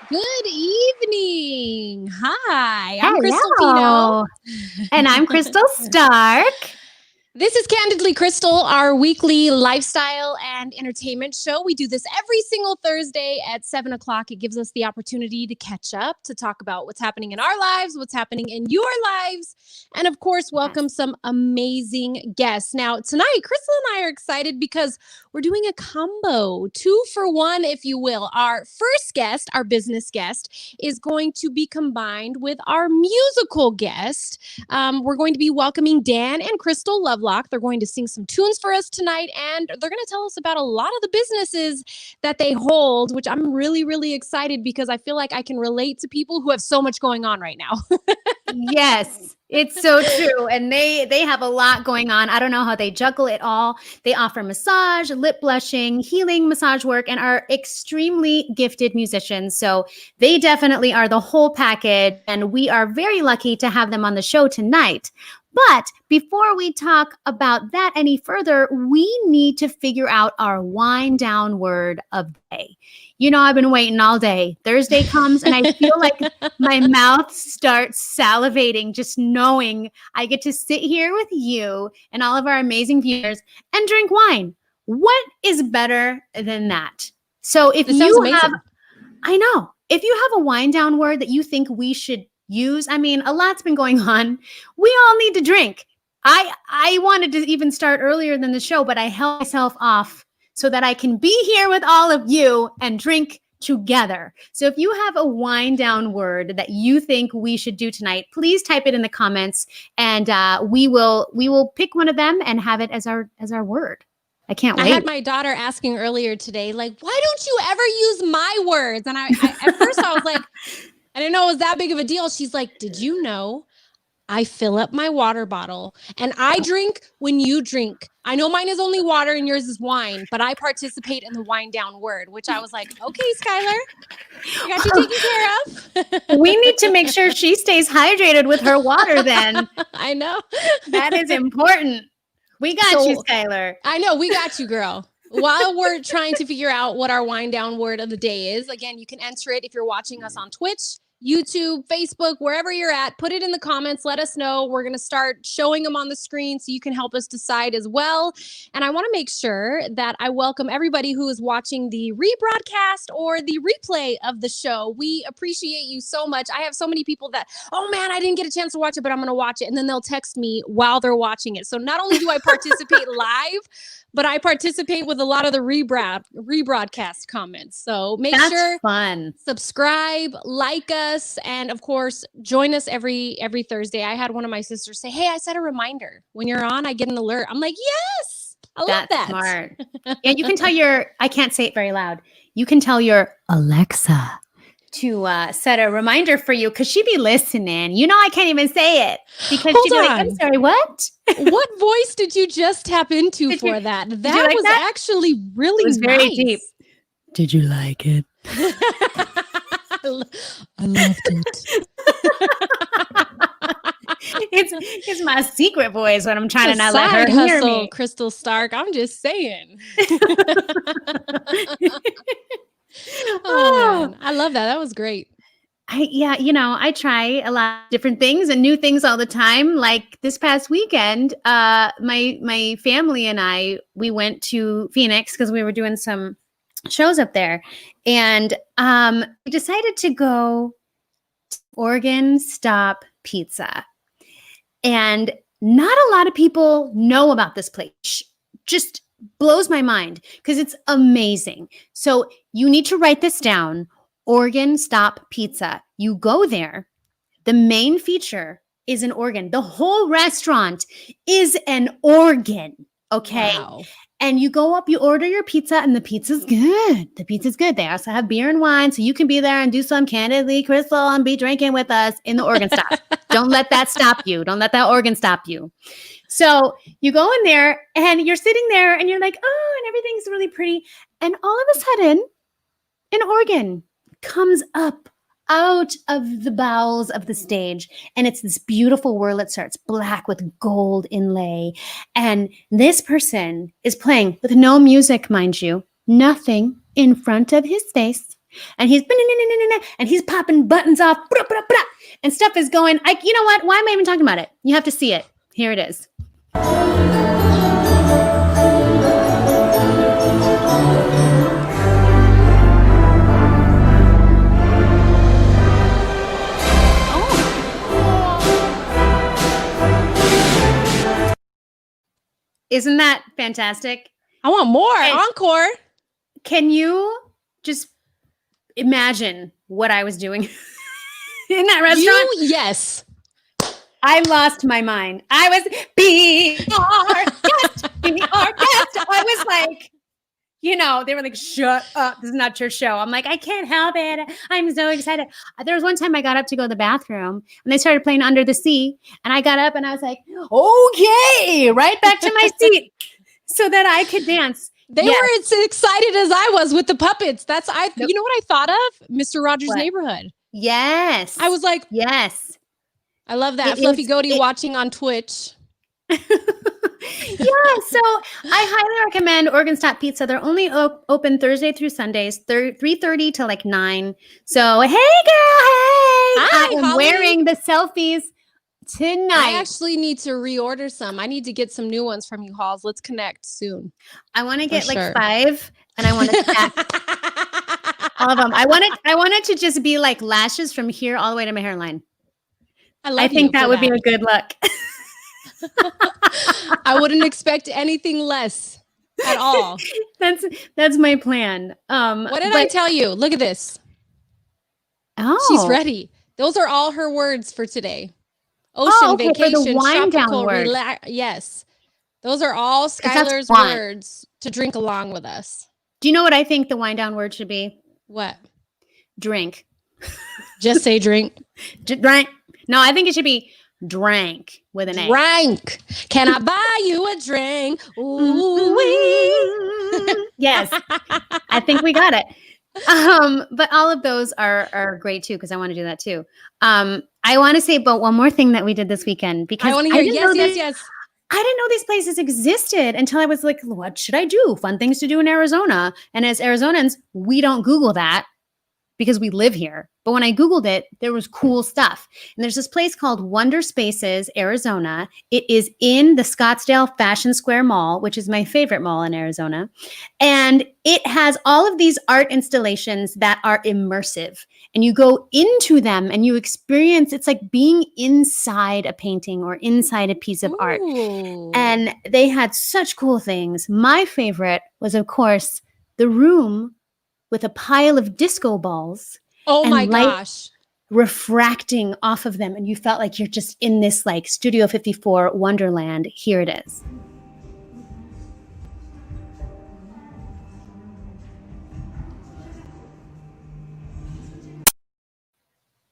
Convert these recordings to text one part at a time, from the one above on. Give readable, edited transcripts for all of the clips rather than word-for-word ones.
Good evening. Hi, I'm Crystal Pino. Hello. And I'm Krystal Stark. This is Candidly Krystal, our weekly lifestyle and entertainment show. We do this every single Thursday at 7 o'clock. It gives us the opportunity to catch up, to talk about what's happening in our lives, what's happening in your lives, and of course, welcome some amazing guests. Now, tonight, Crystal and I are excited because we're doing a combo, 2-for-1, if you will. Our first guest, our business guest, is going to be combined with our musical guest. We're going to be welcoming Dan and Crystal Lovelock. They're going to sing some tunes for us tonight, and they're going to tell us about a lot of the businesses that they hold, which I'm really, really excited because I feel like I can relate to people who have so much going on right now. Yes, it's so true. And they have a lot going on. I don't know how they juggle it all. They offer massage, lip blushing, healing massage work, and are extremely gifted musicians. So they definitely are the whole package. And we are very lucky to have them on the show tonight. But before we talk about that any further, we need to figure out our wind down word of the day. You know, I've been waiting all day. Thursday comes and I feel like my mouth starts salivating just knowing I get to sit here with you and all of our amazing viewers and drink wine. What is better than that? So if This sounds you amazing. have, I know, if you have a wind down word that you think we should use, I mean, a lot's been going on. We all need to drink. I wanted to even start earlier than the show, but I held myself off so that I can be here with all of you and drink together. So if you have a wind down word that you think we should do tonight, please type it in the comments, and we will pick one of them and have it as our word. I can't wait. I had my daughter asking earlier today, like, why don't you ever use my words? And I at first I was like, I didn't know it was that big of a deal. She's like, did you know I fill up my water bottle and I drink when you drink? I know mine is only water and yours is wine, but I participate in the wind down word, which I was like, okay, Skylar, I got you taken care of. We need to make sure she stays hydrated with her water then. I know. That is important. We got you, Skylar. I know, we got you, girl. While we're trying to figure out what our wind down word of the day is, again, you can enter it if you're watching us on Twitch, YouTube, Facebook, wherever you're at. Put it in the comments. Let us know. We're going to start showing them on the screen so you can help us decide as well. And I want to make sure that I welcome everybody who is watching the rebroadcast or the replay of the show. We appreciate you so much. I have so many people that, oh man, I didn't get a chance to watch it, but I'm going to watch it. And then they'll text me while they're watching it. So not only do I participate live, but I participate with a lot of the rebroadcast comments. So make sure fun. Subscribe, like us, and of course, join us every Thursday. I had one of my sisters say, hey, I set a reminder. When you're on, I get an alert. I'm like, yes, I love that. Smart. Yeah, you can tell I can't say it very loud. You can tell your Alexa to set a reminder for you because she'd be listening. You know, I can't even say it because she'd be like, I'm sorry, what? What voice did you just tap into for that? That was actually really nice. Very deep. Did you like it? I loved it. It's my secret voice when I'm trying to not let her hear me. Crystal Stark. I'm just saying. Oh man, I love that. That was great. I try a lot of different things and new things all the time. Like this past weekend, my family and we went to Phoenix because we were doing some shows up there, and we decided to go to Oregon Stop Pizza. And not a lot of people know about this place. Just blows my mind because it's amazing. So you need to write this down. Oregon Stop Pizza. You go there. The main feature is an organ. The whole restaurant is an organ. Okay. Wow. And you go up, you order your pizza, and the pizza's good. The pizza's good. They also have beer and wine, so you can be there and do some Candidly Krystal and be drinking with us in the organ stop. Don't let that stop you. Don't let that organ stop you. So you go in there, and you're sitting there, and you're like, oh, and everything's really pretty. And all of a sudden, an organ comes up out of the bowels of the stage, and it's this beautiful Wurlitzer. It's black with gold inlay, and this person is playing with no music, mind you, nothing in front of his face, and he's popping buttons off, and stuff is going. You know what? Why am I even talking about it? You have to see it. Here it is. Isn't that fantastic? I want more. Encore. Can you just imagine what I was doing in that restaurant? Yes. I lost my mind. I was be our guest, be our guest. I was like, they were like, shut up. This is not your show. I'm like, I can't help it. I'm so excited. There was one time I got up to go to the bathroom and they started playing Under the Sea. And I got up and I was like, okay, right back to my seat so that I could dance. They were as excited as I was with the puppets. You know what I thought of? Mr. Rogers' Neighborhood. Yes. I was like, yes. I love that. Fluffy Goatee watching on Twitch. Yeah, so I highly recommend Oregon Stop Pizza. They're only open Thursday through Sundays, 3:30 to like 9. So, hey, girl, hey. Hi, I am Holly. wearing the selfies tonight. I actually need to reorder some. I need to get some new ones from you, Halls. Let's connect soon. I want to get like 5, and I want to stack all of them. I wanted to just be like lashes from here all the way to my hairline. I think that would be a good look. I wouldn't expect anything less at all. That's my plan. What did I tell you? Look at this. Oh, she's ready. Those are all her words for today. Ocean, vacation, for the wind tropical, down word. Yes. Those are all Skylar's words to drink along with us. Do you know what I think the wind down word should be? What? Drink. Just say drink. Drink. No, I think it should be drank with an A. Drank. Can I buy you a drink? Ooh wee. Yes. I think we got it. But all of those are great too, because I want to do that too. I want to say about one more thing that we did this weekend, because I want to hear. Yes. I didn't know these places existed until I was like, what should I do? Fun things to do in Arizona. And as Arizonans, we don't Google that because we live here. But when I Googled it, there was cool stuff. And there's this place called Wonder Spaces, Arizona. It is in the Scottsdale Fashion Square Mall, which is my favorite mall in Arizona. And it has all of these art installations that are immersive. And you go into them and you experience, it's like being inside a painting or inside a piece of art. And they had such cool things. My favorite was, of course, the room with a pile of disco balls. Oh my gosh. Refracting off of them. And you felt like you're just in this like Studio 54 Wonderland. Here it is.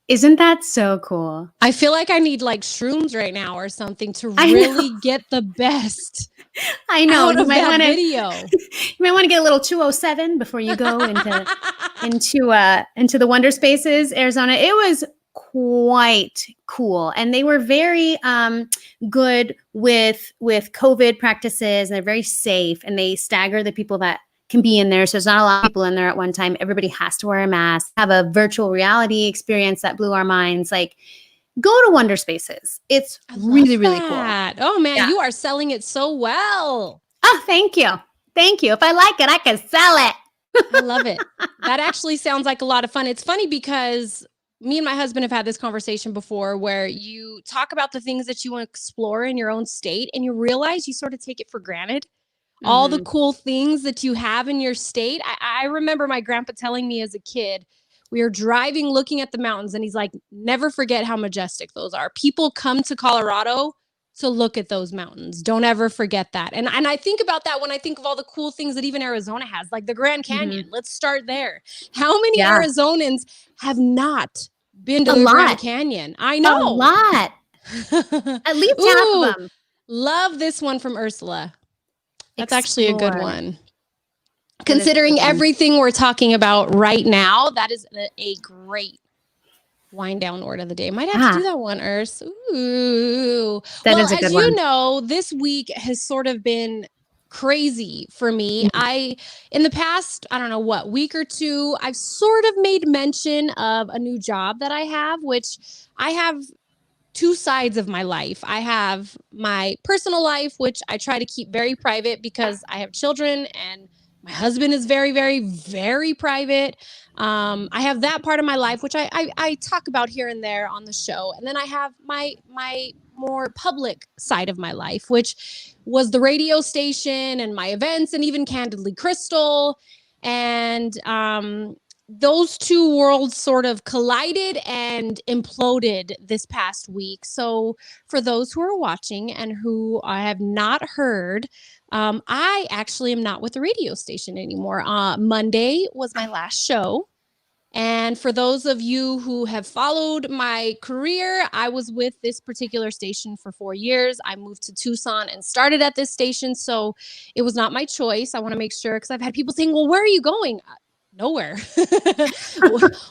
Isn't that so cool? I feel like I need like shrooms right now or something to really get the best. I know. You might want video. You might want to get a little 207 before you go into the Wonder Spaces, Arizona. It was quite cool, and they were very good with COVID practices, and they're very safe, and they stagger the people that can be in there. So there's not a lot of people in there at one time. Everybody has to wear a mask, have a virtual reality experience that blew our minds. Like, go to Wonder Spaces. It's really, really cool. Oh man, you are selling it so well. Oh, thank you. Thank you. If I like it, I can sell it. I love it. That actually sounds like a lot of fun. It's funny because me and my husband have had this conversation before where you talk about the things that you want to explore in your own state and you realize you sort of take it for granted. All the cool things that you have in your state. I remember my grandpa telling me as a kid, we were driving, looking at the mountains, and he's like, never forget how majestic those are. People come to Colorado to look at those mountains. Don't ever forget that. And I think about that when I think of all the cool things that even Arizona has, like the Grand Canyon. Let's start there. How many Arizonans have not been to the Grand Canyon? I know. A lot. At least half of them. Love this one from Ursula. That's actually a good one. Considering everything we're talking about right now, that is a great wind down word of the day. Might have to do that one, Urs. Ooh. That is a good one. As you know, this week has sort of been crazy for me. In the past, I don't know what, week or two, I've sort of made mention of a new job that I have, which I have two sides of my life. I have my personal life, which I try to keep very private because I have children and my husband is very, very, very private. I have that part of my life, which I talk about here and there on the show. And then I have my more public side of my life, which was the radio station and my events and even Candidly Krystal. And those two worlds sort of collided and imploded this past week. So for those who are watching and who I have not heard, I actually am not with the radio station anymore. Monday was my last show. And for those of you who have followed my career, I was with this particular station for 4 years. I moved to Tucson and started at this station. So it was not my choice. I want to make sure, because I've had people saying, well, where are you going? Nowhere.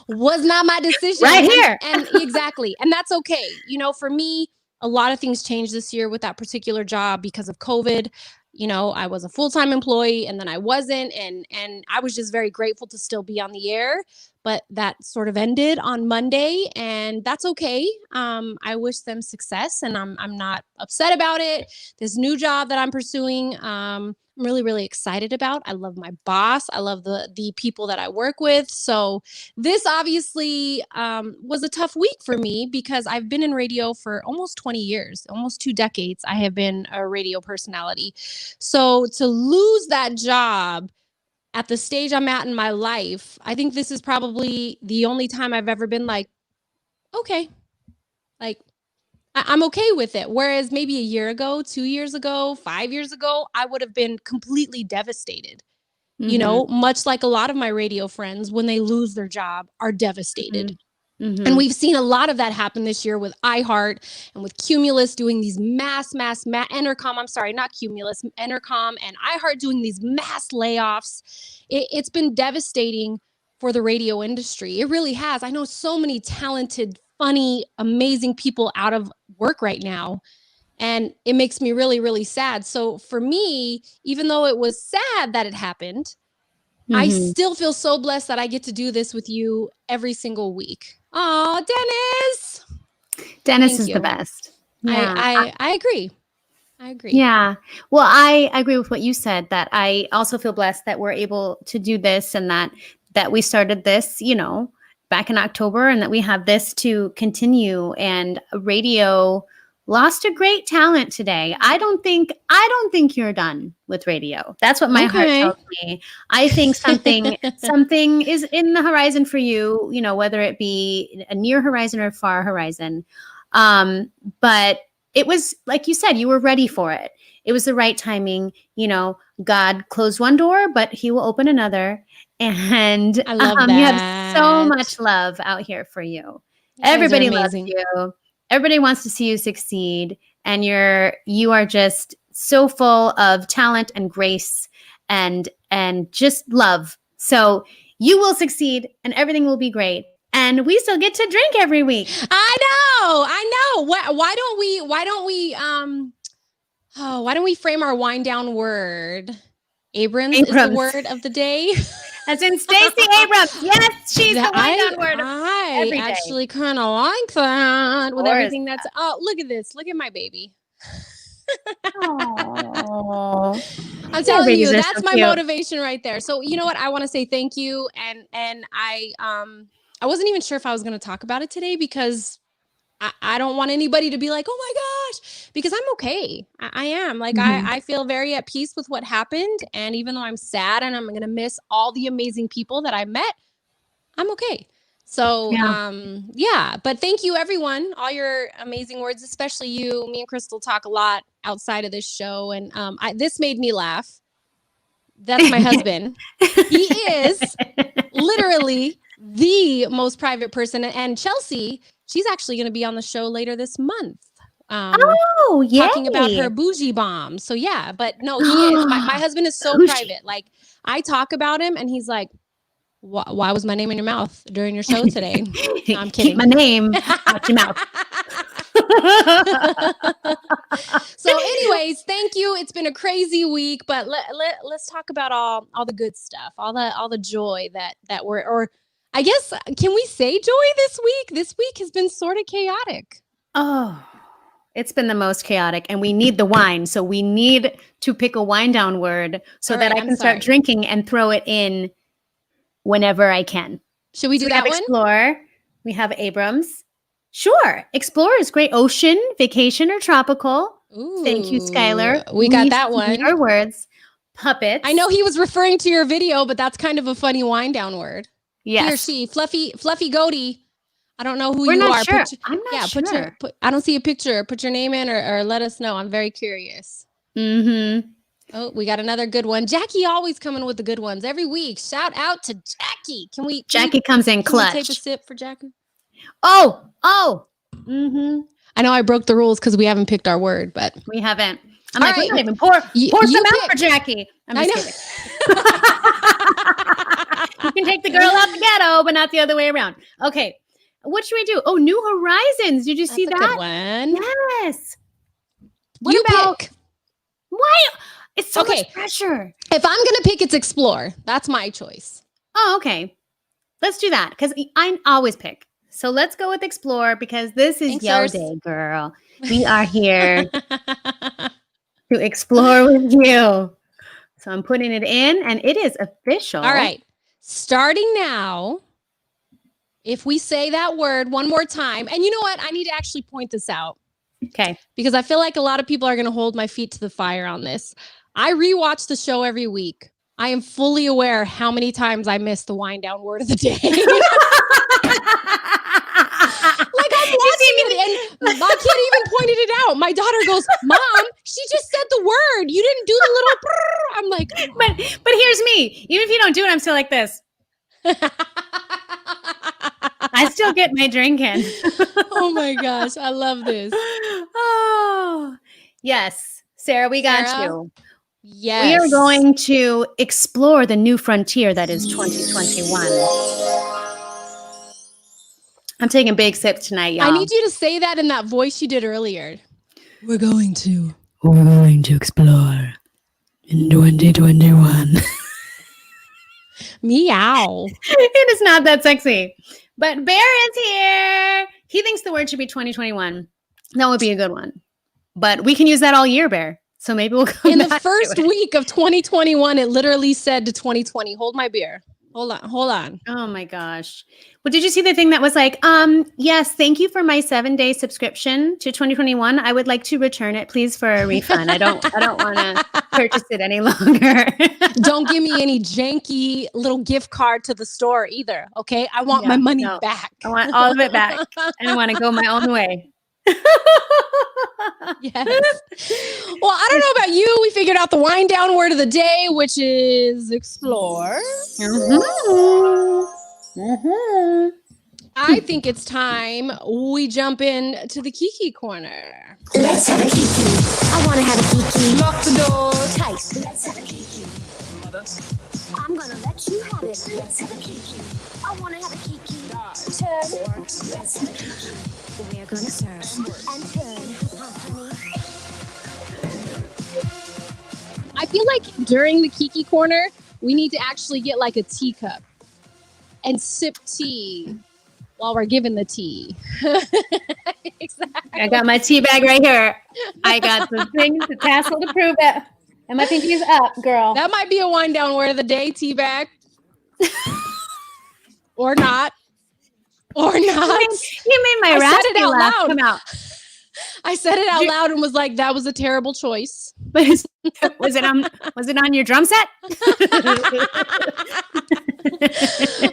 Was not my decision. Right here. And exactly. And that's okay. You know, for me, a lot of things changed this year with that particular job because of COVID. You know, I was a full-time employee and then I wasn't. And I was just very grateful to still be on the air. But that sort of ended on Monday, and that's okay. I wish them success, and I'm not upset about it. This new job that I'm pursuing, I'm really, really excited about. I love my boss. I love the people that I work with. So this obviously was a tough week for me because I've been in radio for almost 20 years, almost 2 decades. I have been a radio personality. So to lose that job at the stage I'm at in my life, I think this is probably the only time I've ever been like, okay, like I'm okay with it. Whereas maybe a year ago, 2 years ago, 5 years ago, I would have been completely devastated. You know, much like a lot of my radio friends, when they lose their job, are devastated. And we've seen a lot of that happen this year with iHeart and with Cumulus doing these Entercom, I'm sorry, not Cumulus, Entercom and iHeart doing these mass layoffs. It's been devastating for the radio industry. It really has. I know so many talented, funny, amazing people out of work right now. And it makes me really, really sad. So for me, even though it was sad that it happened, I still feel so blessed that I get to do this with you every single week. Oh, Dennis. Dennis is the best. Yeah. I agree. I agree. Yeah. Well, I agree with what you said, that I also feel blessed that we're able to do this and that we started this, you know, back in October, and that we have this to continue. And radio lost a great talent today. I don't think you're done with radio. That's what my heart tells me. I think something is in the horizon for you, you know, whether it be a near horizon or a far horizon. But it was, like you said, you were ready for it. It was the right timing. You know, God closed one door, but he will open another. And I love that. You have so much love out here for you. Everybody loves you. Everybody wants to see you succeed, and you are just so full of talent and grace and just love. So you will succeed, and everything will be great. And we still get to drink every week. I know. Why don't we frame our wind down word? Abrams is the word of the day. As in Stacey Abrams. Yes, she's the wind down word. I actually kind of like that with everything that's. Oh, look at this! Look at my baby. I'm telling you, that's my motivation right there. So you know what? I want to say thank you, and I wasn't even sure if I was going to talk about it today because I don't want anybody to be like, oh my gosh, because I'm okay. I am like, I feel very at peace with what happened. And even though I'm sad and I'm going to miss all the amazing people that I met, I'm okay. So, yeah, but thank you everyone, all your amazing words, especially you. Me and Krystal talk a lot outside of this show. And this made me laugh. That's my husband. He is literally the most private person. And Chelsea, she's actually going to be on the show later this month. Talking about her bougie bomb. So yeah, but no, he is. My husband is so private. Like I talk about him and he's like, why was my name in your mouth during your show today? No, I'm kidding. Keep my name out your mouth. So, anyways, thank you. It's been a crazy week, but let's talk about all the good stuff, all the joy that we're, or I guess, can we say joy this week? This week has been sort of chaotic. Oh, it's been the most chaotic, and we need the wine. So we need to pick a wind down word so that I can start drinking and throw it in whenever I can. Should we do that one? Explore. We have Abrams. Sure. Explore is great. Ocean, vacation, or tropical. Ooh, thank you, Skylar. We got that one. Our words. Puppets. I know he was referring to your video, but that's kind of a funny wind down word. Yes. He or she, fluffy goatee. I don't know who We're you not are. Sure. I'm not sure. I don't see a picture. Put your name in or let us know. I'm very curious. Mm-hmm. Oh, we got another good one. Jackie always coming with the good ones every week. Shout out to Jackie. Jackie comes in clutch. Can we take a sip for Jackie? Oh. Mm-hmm. I know I broke the rules because we haven't picked our word, but we haven't. I'm like, we don't even pour some out for Jackie. I'm just kidding. You can take the girl out the ghetto, but not the other way around. Okay. What should we do? Oh, New Horizons. Did you see that? Good one. Yes. What about pick? Why? It's so much pressure. If I'm gonna pick, it's Explore. That's my choice. Oh, okay. Let's do that because I always pick. So let's go with Explore because this is your day, girl. We are here to explore with you. So I'm putting it in, and it is official. All right. Starting now, if we say that word one more time, and you know what? I need to actually point this out. Okay. Because I feel like a lot of people are going to hold my feet to the fire on this. I rewatch the show every week. I am fully aware how many times I miss the wind down word of the day. Like I'm watching it, and my kid even pointed it out. My daughter goes, "Mom, she just said the word. You didn't do the little." Brrr. I'm like, but here's me. Even if you don't do it, I'm still like this. I still get my drink in. Oh my gosh, I love this. Oh, yes. Sarah, we got you. Yes. We are going to explore the new frontier that is 2021. I'm taking a big sip tonight, y'all. I need you to say that in that voice you did earlier. We're going to explore in 2021. Meow. It is not that sexy. But Bear is here. He thinks the word should be 2021. That would be a good one. But we can use that all year, Bear. So maybe we'll come in the first week of 2021. It literally said to 2020. Hold my beer. Hold on. Oh my gosh. Well, did you see the thing that was like, yes, thank you for my 7-day subscription to 2021. I would like to return it, please, for a refund. I don't want to purchase it any longer. Don't give me any janky little gift card to the store either. Okay. I want my money back. I want all of it back. And I want to go my own way. Yes. Well, I don't know about you. We figured out the wind down word of the day, which is explore. I think it's time we jump in to the Kiki corner. Let's have a Kiki. I want to have a Kiki. Lock the door Tight. Let's have a Kiki. I'm gonna let you have it. Let's have a Kiki. I want to have a Kiki. Turn. Let's have a Kiki. We're gonna serve and turn. I feel like during the Kiki corner, we need to actually get like a teacup and sip tea while we're giving the tea. Exactly. I got my tea bag right here. I got the thing, the tassel to prove it. And my pinky's up, girl. That might be a wind down word of the day, tea bag. Or not. Or not. You made my raspy laugh come out. I said it out loud and was like, that was a terrible choice. But was it on your drum set? All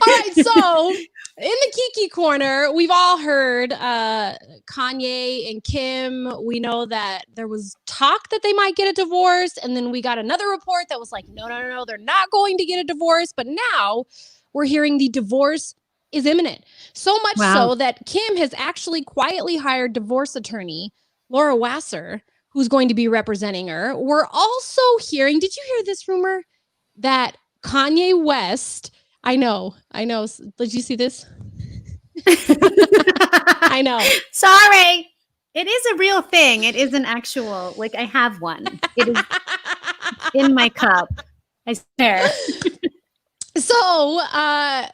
right, so in the Kiki corner, we've all heard Kanye and Kim. We know that there was talk that they might get a divorce, and then we got another report that was like, no, they're not going to get a divorce. But now we're hearing the divorce is imminent. So much so that Kim has actually quietly hired divorce attorney Laura Wasser, who's going to be representing her. We're also hearing, did you hear this rumor that Kanye West, I know. Did you see this? I know. Sorry. It is a real thing. It is an actual, like I have one. It is in my cup. I swear. So,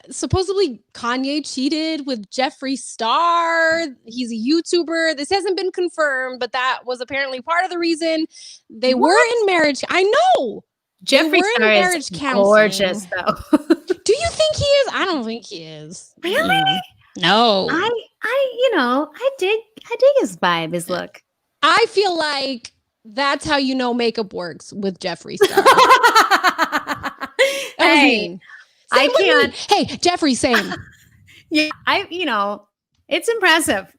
supposedly Kanye cheated with Jeffree Star. He's a YouTuber. This hasn't been confirmed, but that was apparently part of the reason they were in marriage. I know. Jeffree Star is gorgeous, though. Do you think he is? I don't think he is. Really? No. I dig his vibe, his look. I feel like that's how you know makeup works with Jeffree Star. Hey, I can't. Hey, Jeffree, same. Yeah, it's impressive.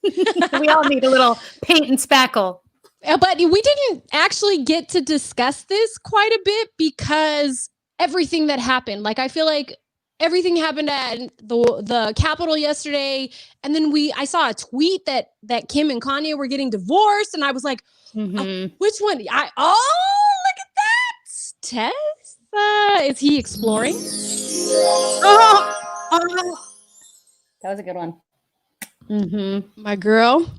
We all need a little paint and spackle. But we didn't actually get to discuss this quite a bit because everything that happened. Like, I feel like everything happened at the Capitol yesterday, and then I saw a tweet that Kim and Kanye were getting divorced, and I was like, oh, which one? Look at that, Tessa. Is he exploring? Oh, that was a good one. My girl.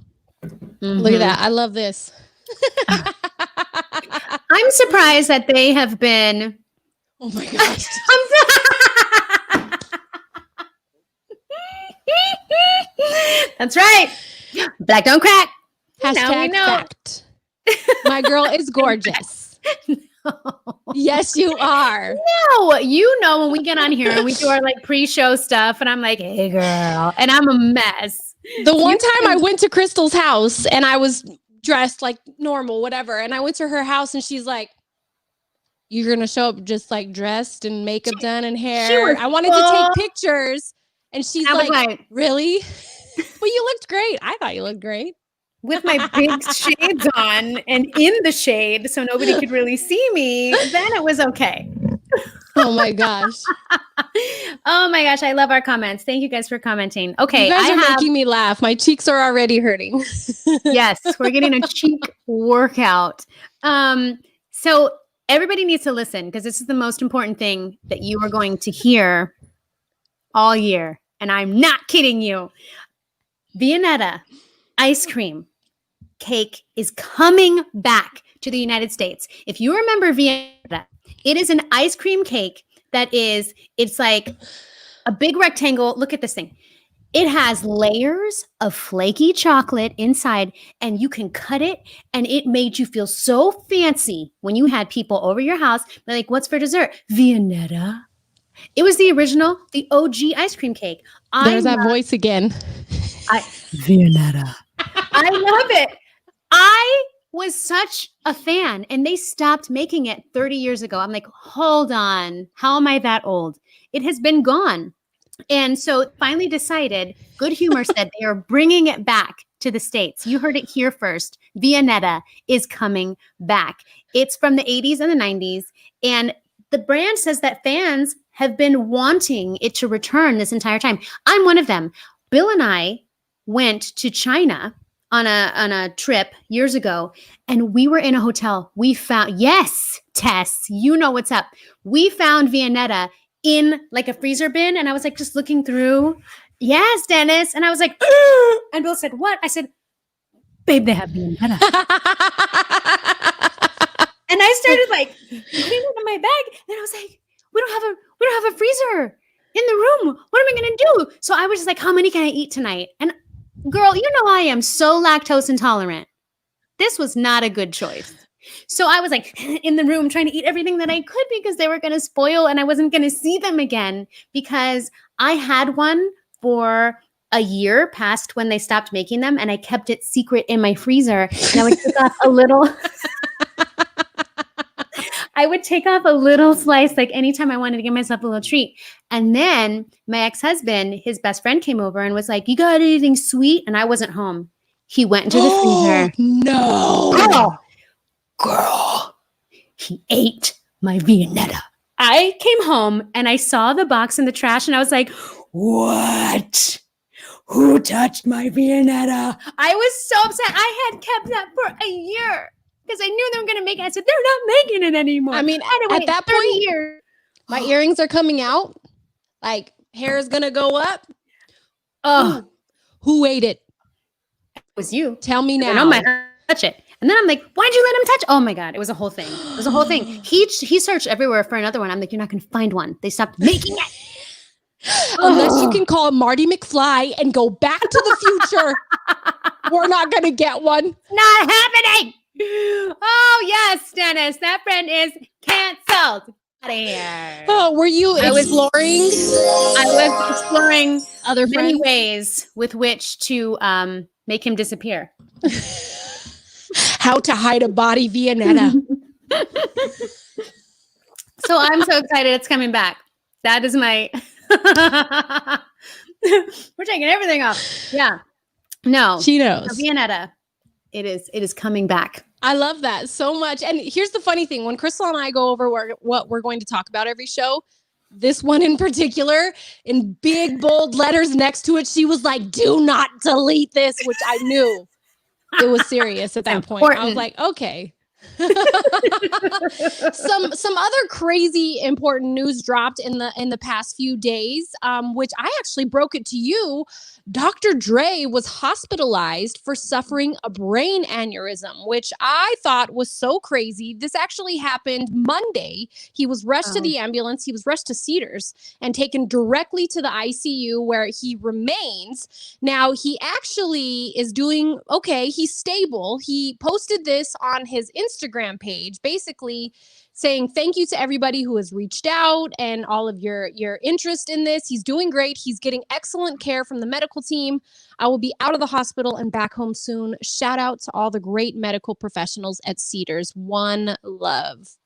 Look at that. I love this. I'm surprised that they have been. Oh my gosh. That's right. Black don't crack. Hashtag fact. My girl is gorgeous. Yes, you are. No, when we get on here and we do our like pre-show stuff, and I'm like, hey girl, and I'm a mess. The one time I went to Krystal's house and I was dressed like normal, whatever, and I went to her house and she's like, you're gonna show up just like dressed and makeup done and hair. I wanted to take pictures, and she's like, really? Well, you looked great. I thought you looked great. With my big shades on and in the shade so nobody could really see me, then it was okay. Oh my gosh. Oh my gosh, I love our comments. Thank you guys for commenting. Okay, you guys are making me laugh. My cheeks are already hurting. Yes, we're getting a cheek workout. So everybody needs to listen, because this is the most important thing that you are going to hear all year. And I'm not kidding you. Viennetta ice cream cake is coming back to the United States. If you remember Viennetta, it is an ice cream cake it's like a big rectangle. Look at this thing. It has layers of flaky chocolate inside, and you can cut it, and it made you feel so fancy when you had people over your house. They're like, what's for dessert? Viennetta. It was the original, the OG ice cream cake. There's that voice again. Viennetta. I love it. I was such a fan, and they stopped making it 30 years ago. I'm like, hold on. How am I that old? It has been gone. And so finally decided, Good Humor said they are bringing it back to the States. You heard it here first. Viennetta is coming back. It's from the 80s and the 90s. And the brand says that fans have been wanting it to return this entire time. I'm one of them. Bill and I went to China on a trip years ago, and we were in a hotel. We found, yes, Tess, you know what's up. We found Viennetta in like a freezer bin, and I was like just looking through. Yes, Dennis. And I was like, and Bill said, what? I said, babe, they have Viennetta. And I started like putting it in my bag, and I was like, we don't have a freezer in the room. What am I gonna do? So I was just like, how many can I eat tonight? And girl, you know I am so lactose intolerant. This was not a good choice. So I was like in the room trying to eat everything that I could, because they were going to spoil and I wasn't going to see them again, because I had one for a year past when they stopped making them, and I kept it secret in my freezer, and I would take off a little slice like anytime I wanted to give myself a little treat. And then my ex-husband, his best friend, came over and was like, you got anything sweet? And I wasn't home. He went into the freezer. No. Girl, he ate my Viennetta. I came home and I saw the box in the trash, and I was like, what? Who touched my Viennetta? I was so upset. I had kept that for a year because I knew they were going to make it. I said, they're not making it anymore. I mean, at that point, years. My earrings are coming out. Like, hair is going to go up. Oh, who ate it? was you. Tell me I now. know my touch it. And then I'm like, why'd you let him touch? Oh my God. It was a whole thing. It was a whole thing. He searched everywhere for another one. I'm like, you're not going to find one. They stopped making it. Unless you can call Marty McFly and go back to the future, we're not going to get one. Not happening. Oh, yes, Dennis. That friend is canceled. Out of here. Oh, were you exploring? I was exploring other many friends? ways with which to make him disappear. How to hide a body, Viennetta. So I'm so excited it's coming back. That is my... We're taking everything off. Yeah. No. She knows. Viennetta. It is coming back. I love that so much. And here's the funny thing. When Krystal and I go over what we're going to talk about every show, this one in particular, in big, bold letters next to it, she was like, do not delete this, which I knew it was serious at that point. I was like, okay. Some other crazy important news dropped in the past few days, which I actually broke it to you. Dr. Dre was hospitalized for suffering a brain aneurysm, which I thought was so crazy. This actually happened Monday. He was rushed to the ambulance. He was rushed to Cedars and taken directly to the ICU where he remains. Now, he actually is doing okay. He's stable. He posted this on his Instagram page, basically saying thank you to everybody who has reached out and all of your interest in this. He's doing great. He's getting excellent care from the medical team. I will be out of the hospital and back home soon. Shout out to all the great medical professionals at Cedars. One love.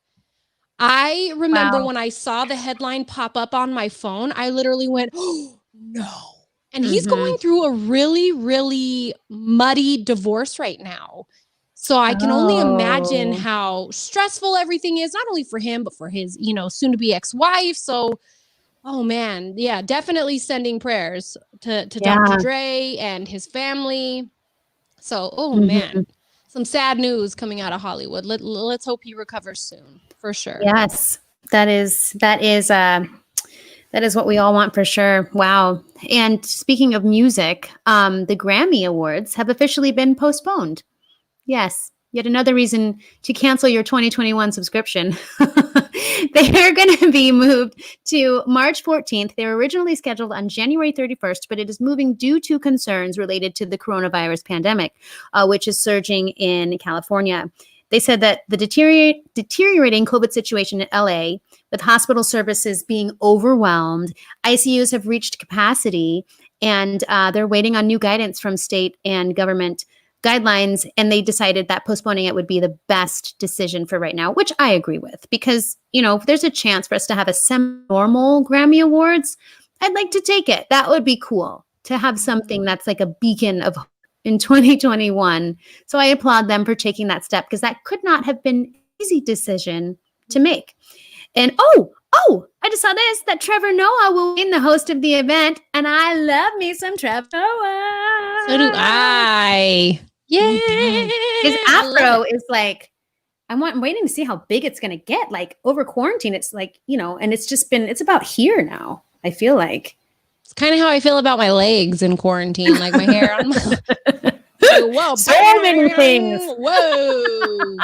I remember when I saw the headline pop up on my phone, I literally went, oh, no. And he's going through a really, really muddy divorce right now. So I can only imagine how stressful everything is, not only for him, but for his, soon to be ex-wife. So, oh man, yeah, definitely sending prayers to Dr. Dre and his family. So, man, some sad news coming out of Hollywood. Let's hope he recovers soon, for sure. Yes, that is what we all want for sure. Wow. And speaking of music, the Grammy Awards have officially been postponed. Yes, yet another reason to cancel your 2021 subscription. They are going to be moved to March 14th. They were originally scheduled on January 31st, but it is moving due to concerns related to the coronavirus pandemic, which is surging in California. They said that the deteriorating COVID situation in LA, with hospital services being overwhelmed, ICUs have reached capacity, and they're waiting on new guidance from state and government guidelines, and they decided that postponing it would be the best decision for right now, which I agree with, because, if there's a chance for us to have a semi-normal Grammy Awards, I'd like to take it. That would be cool to have something that's like a beacon of hope in 2021. So I applaud them for taking that step, because that could not have been an easy decision to make. And I just saw this, that Trevor Noah will be the host of the event, and I love me some Trevor Noah. So do I. Yeah. His afro is like, I'm waiting to see how big it's going to get. Like over quarantine, it's like, and it's about here now, I feel like. It's kind of how I feel about my legs in quarantine, like my hair on my... Whoa, so many things. Whoa.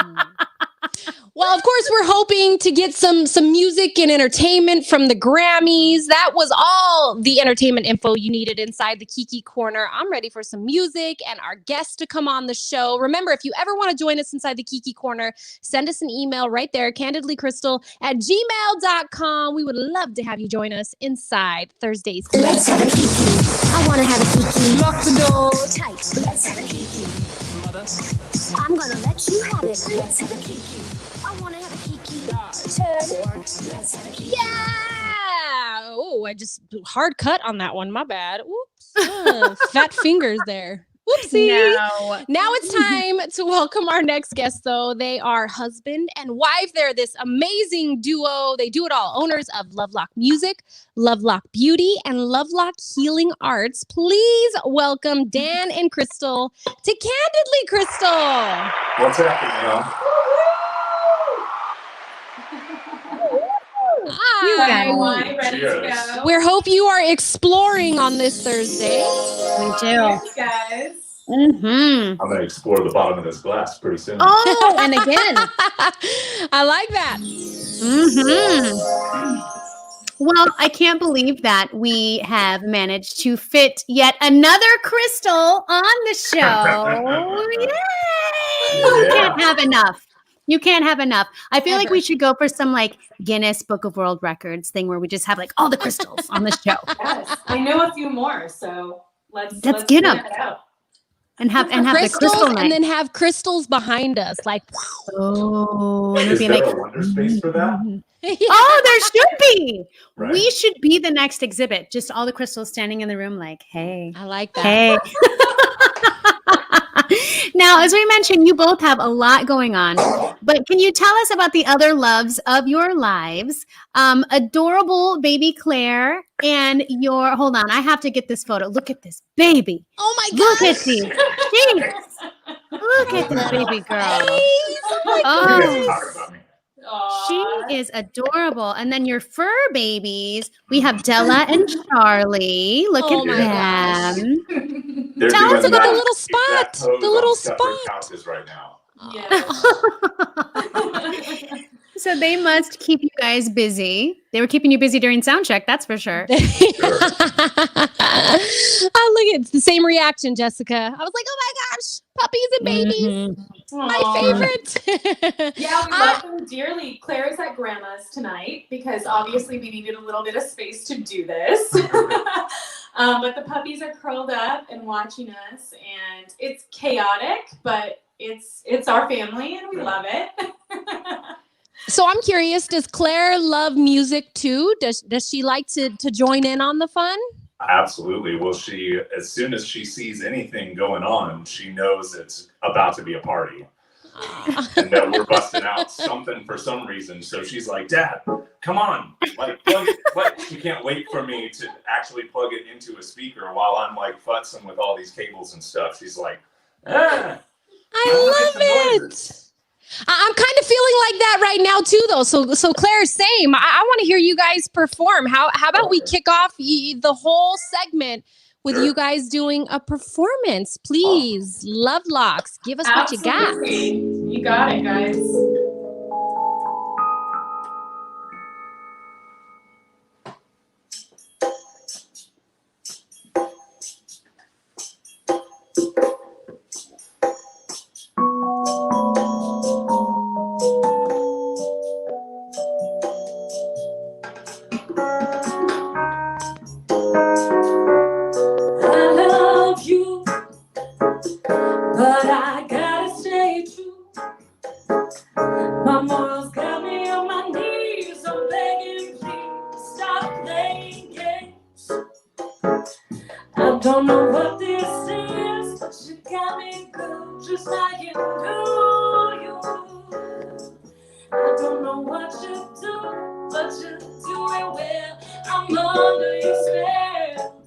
Well, of course, we're hoping to get some music and entertainment from the Grammys. That was all the entertainment info you needed inside the Kiki Corner. I'm ready for some music and our guests to come on the show. Remember, if you ever want to join us inside the Kiki Corner, send us an email right there, candidlykrystal@gmail.com. We would love to have you join us inside Thursday's. Let's have a Kiki. I want to have a Kiki. Lock the door. Tight. Let's have a Kiki. I'm gonna let you have it. Let's have a Kiki. I want to have a Kiki. Turn. Let's have a Kiki. Yeah. Oh, I just hard cut on that one. My bad. Oops. Fat fingers there. Whoopsie. No. Now it's time to welcome our next guest, though. They are husband and wife. They're this amazing duo. They do it all. Owners of Lovelock Music, Lovelock Beauty, and Lovelock Healing Arts. Please welcome Dan and Krystal to Candidly Krystal. What's happening, y'all? Hi. Cheers. We hope you are exploring on this Thursday. We do. Yes, guys. Mm-hmm. I'm going to explore the bottom of this glass pretty soon. Oh, and again. I like that. Mm-hmm. Well, I can't believe that we have managed to fit yet another Krystal on the show. Yay! You can't have enough. You can't have enough. I feel like we should go for some like Guinness Book of World Records thing where we just have like all the Krystals on the show. Yes, I know a few more, so let's get 'em. it out. And have the Crystals, crystal night. and then have crystals behind us, like. Oh, and Is it'll be there like a wonder space for that? Oh, there should be. Right. We should be the next exhibit. Just all the crystals standing in the room, like, hey, I like that. hey. Now, as we mentioned, you both have a lot going on, but can you tell us about the other loves of your lives? Adorable baby Claire and your, hold on, I have to get this photo. Look at this baby. Oh my Look gosh. at these. Jeez. Look at this baby girl. You guys Oh, talking about me. she is adorable. And then your fur babies, we have Della and Charlie. Look Oh at my gosh. them. They're Tell us doing about the that little exact spot, pose the little on separate spot. couches right now. So they must keep you guys busy. They were keeping you busy during sound check, that's for sure. Oh, look, it's the same reaction, Jessica. I was like, oh my gosh, puppies and babies. My favorite. Yeah, we love them dearly. Claire is at grandma's tonight because obviously we needed a little bit of space to do this. But the puppies are curled up and watching us, and it's chaotic, but it's our family and we love it. So I'm curious, does Claire love music too? Does she like to join in on the fun? Absolutely. Well, she, as soon as she sees anything going on, she knows it's about to be a party. And that we're busting out something for some reason. So she's like, Dad, come on. Like, plug it. Like, she can't wait for me to actually plug it into a speaker while I'm like futzing with all these cables and stuff. She's like, I love it. I'm kind of feeling like that right now too, though. So Claire, same. I want to hear you guys perform. How about we kick off the whole segment with you guys doing a performance, please? Love Locks, give us what you got. Absolutely. You got it, guys. But I gotta stay true. My morals got me on my knees. I'm begging, please stop playing games. I don't know what this is, but you got me good, just like you do. I don't know what you do, but you do it well. I'm under your spell.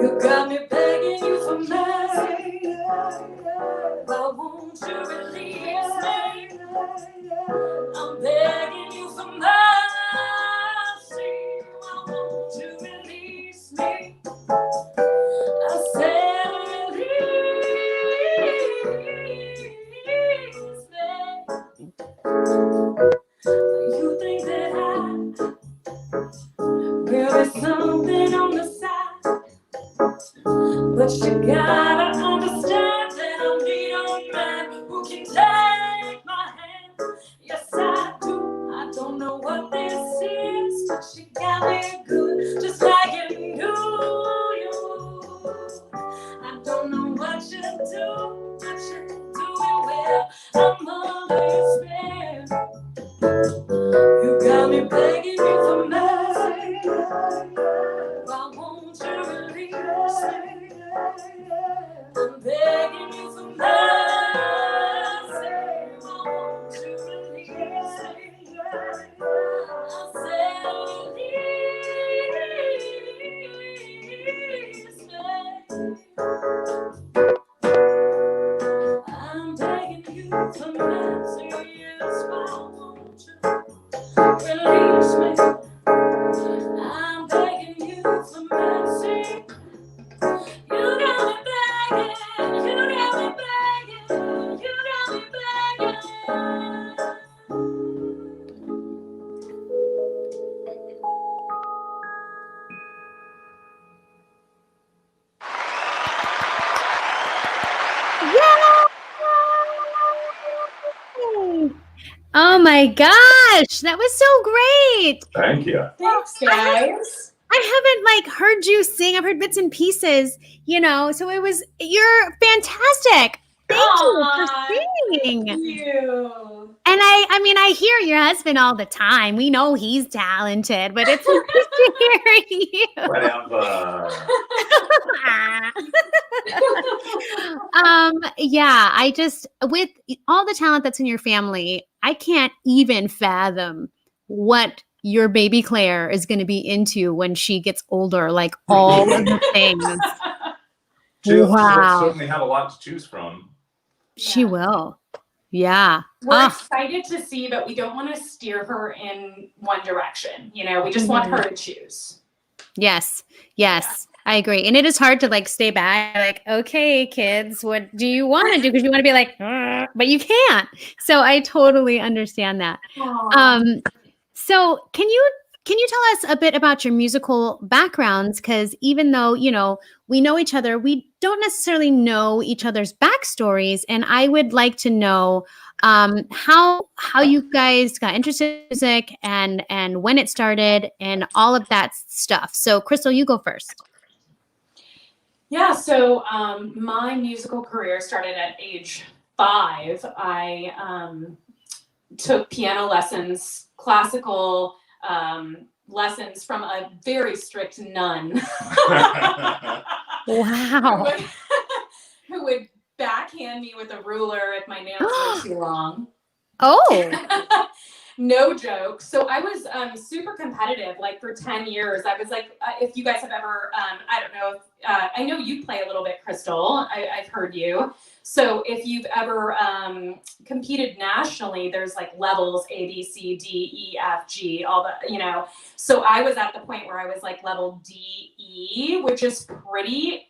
You got me begging you for mercy. Why won't you release me? I'm begging you for mercy. Why won't you release me? I said release me. You think that there is something on the side, but you gotta understand that I'm the only man who can take my hand. Yes, I do. I don't know what this is, but you got me good, just like you do. I don't know what you do, but you do it well. I'm under your spell. You got me begging you for mercy. Why won't you release me? my gosh, that was so great. Thank you. Thanks, guys. I haven't heard you sing. I've heard bits and pieces, so you're fantastic. Thank you Aw, for singing. Thank you. And I hear your husband all the time. We know he's talented, but it's nice to hear you. Whatever. I just, with all the talent that's in your family, I can't even fathom what your baby Claire is going to be into when she gets older, like all of the things. She'll Wow. certainly have a lot to choose from. She Yeah. will. Yeah. We're excited to see, but we don't want to steer her in one direction. We just want her to choose. Yes. I agree. And it is hard to stay back, okay, kids, what do you want to do? Because you want to be like, but you can't. So I totally understand that. So can you tell us a bit about your musical backgrounds? Because even though, we know each other, we don't necessarily know each other's backstories. And I would like to know how you guys got interested in music and when it started and all of that stuff. So Krystal, you go first. Yeah, so my musical career started at age 5. I took piano lessons, classical lessons from a very strict nun. Wow. who would backhand me with a ruler if my nails were too long. Oh. No joke. So I was super competitive, for 10 years. I was if you guys have ever, I don't know, I know you play a little bit, Krystal. I've heard you. So if you've ever competed nationally, there's levels A, B, C, D, E, F, G, all the, So I was at the point where I was level D, E, which is pretty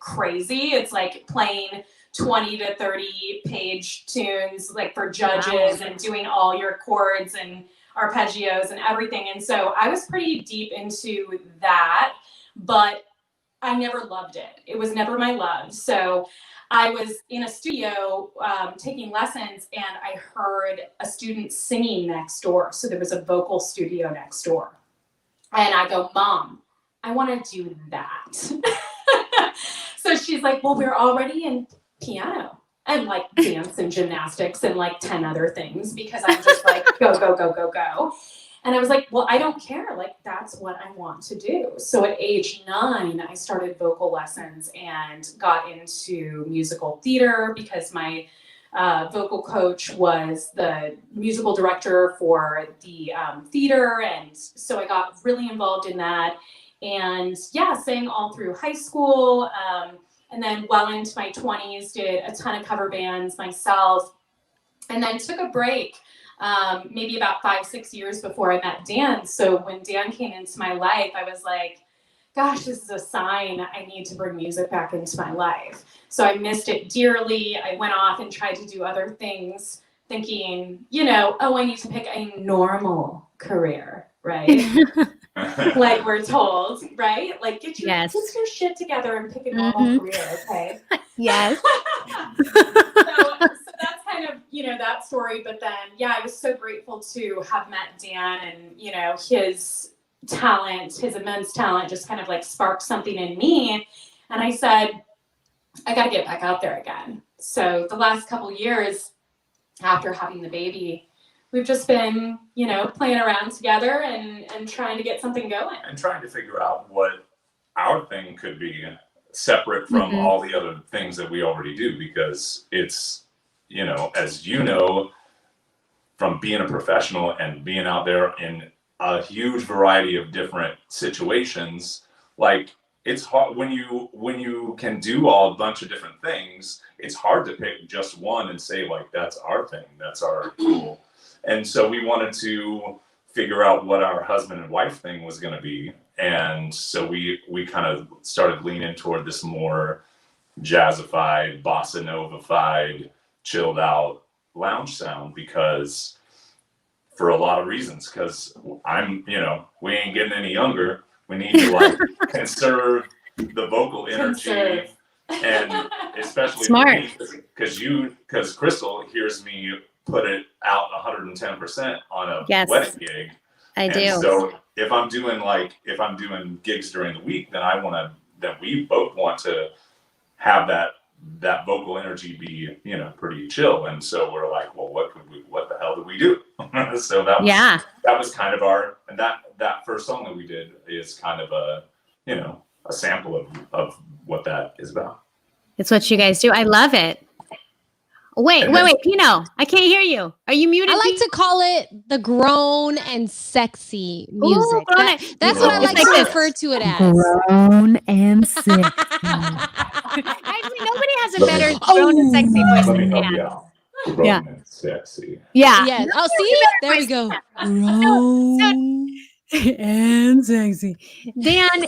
crazy. It's playing 20 to 30 page tunes for judges and doing all your chords and arpeggios and everything. And so I was pretty deep into that, but I never loved it. It was never my love. So I was in a studio taking lessons and I heard a student singing next door. So there was a vocal studio next door. And I go, Mom, I want to do that. So she's like, well, we're already in piano and dance and gymnastics and 10 other things because I'm just go, go, go, go, go. And I was like, well, I don't care. That's what I want to do. So at age 9, I started vocal lessons and got into musical theater because my vocal coach was the musical director for the theater. And so I got really involved in that. And sang all through high school. And then well into my 20s, did a ton of cover bands myself. And then took a break, maybe about 5-6 years before I met Dan. So when Dan came into my life, I was like, gosh, this is a sign I need to bring music back into my life. So I missed it dearly. I went off and tried to do other things, thinking, I need to pick a normal career, right? We're told, right? Get your shit together and pick a normal career, okay? Yes. So that's kind of, that story. But then, I was so grateful to have met Dan and, his talent, his immense talent just kind of sparked something in me. And I said, I got to get back out there again. So the last couple years after having the baby, we've just been, playing around together and trying to get something going. And trying to figure out what our thing could be separate from all the other things that we already do, because it's, as from being a professional and being out there in a huge variety of different situations, it's hard when you can do a bunch of different things. It's hard to pick just one and say that's our thing, that's our cool. And so we wanted to figure out what our husband and wife thing was going to be. And so we kind of started leaning toward this more jazzified, bossa nova-fied, chilled out lounge sound, because for a lot of reasons, because we ain't getting any younger. We need to conserve the vocal energy, and especially smart, because Krystal hears me put it out 110% on a Yes. wedding gig. I do. So if I'm doing gigs during the week, then we both want to have that vocal energy be, pretty chill. And so we're like, well, what the hell do we do? So that was kind of and that first song that we did is kind of a sample of what that is about. It's what you guys do. I love it. Wait, Pino, I can't hear you. Are you muted? I like to call it the grown and sexy music. Ooh, that's what I like to refer to it as. Grown and sexy. Actually, nobody has a better grown and sexy voice Let me than help Dan. you out. Grown and sexy. Yeah. Yes. Oh, see? There we go. Grown and sexy. Dan,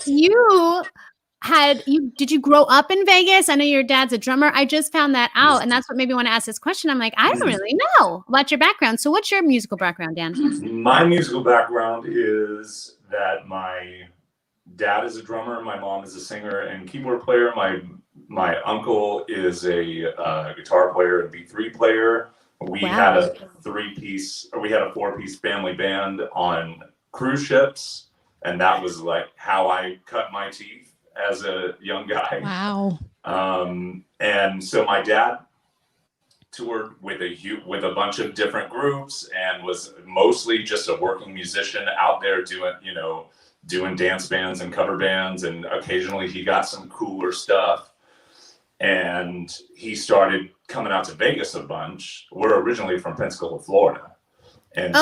did you grow up in Vegas? I know your dad's a drummer. I just found that out, and that's what made me want to ask this question. I'm like, I don't really know about your background. So what's your musical background, Dan? My musical background is that my dad is a drummer, my mom is a singer and keyboard player. My uncle is a guitar player and B3 player. We had a 4-piece family band on cruise ships, and that was like how I cut my teeth as a young guy. Wow. And so my dad toured with a bunch of different groups and was mostly just a working musician out there doing dance bands and cover bands, and occasionally he got some cooler stuff. And he started coming out to Vegas a bunch. We're originally from Pensacola, Florida. And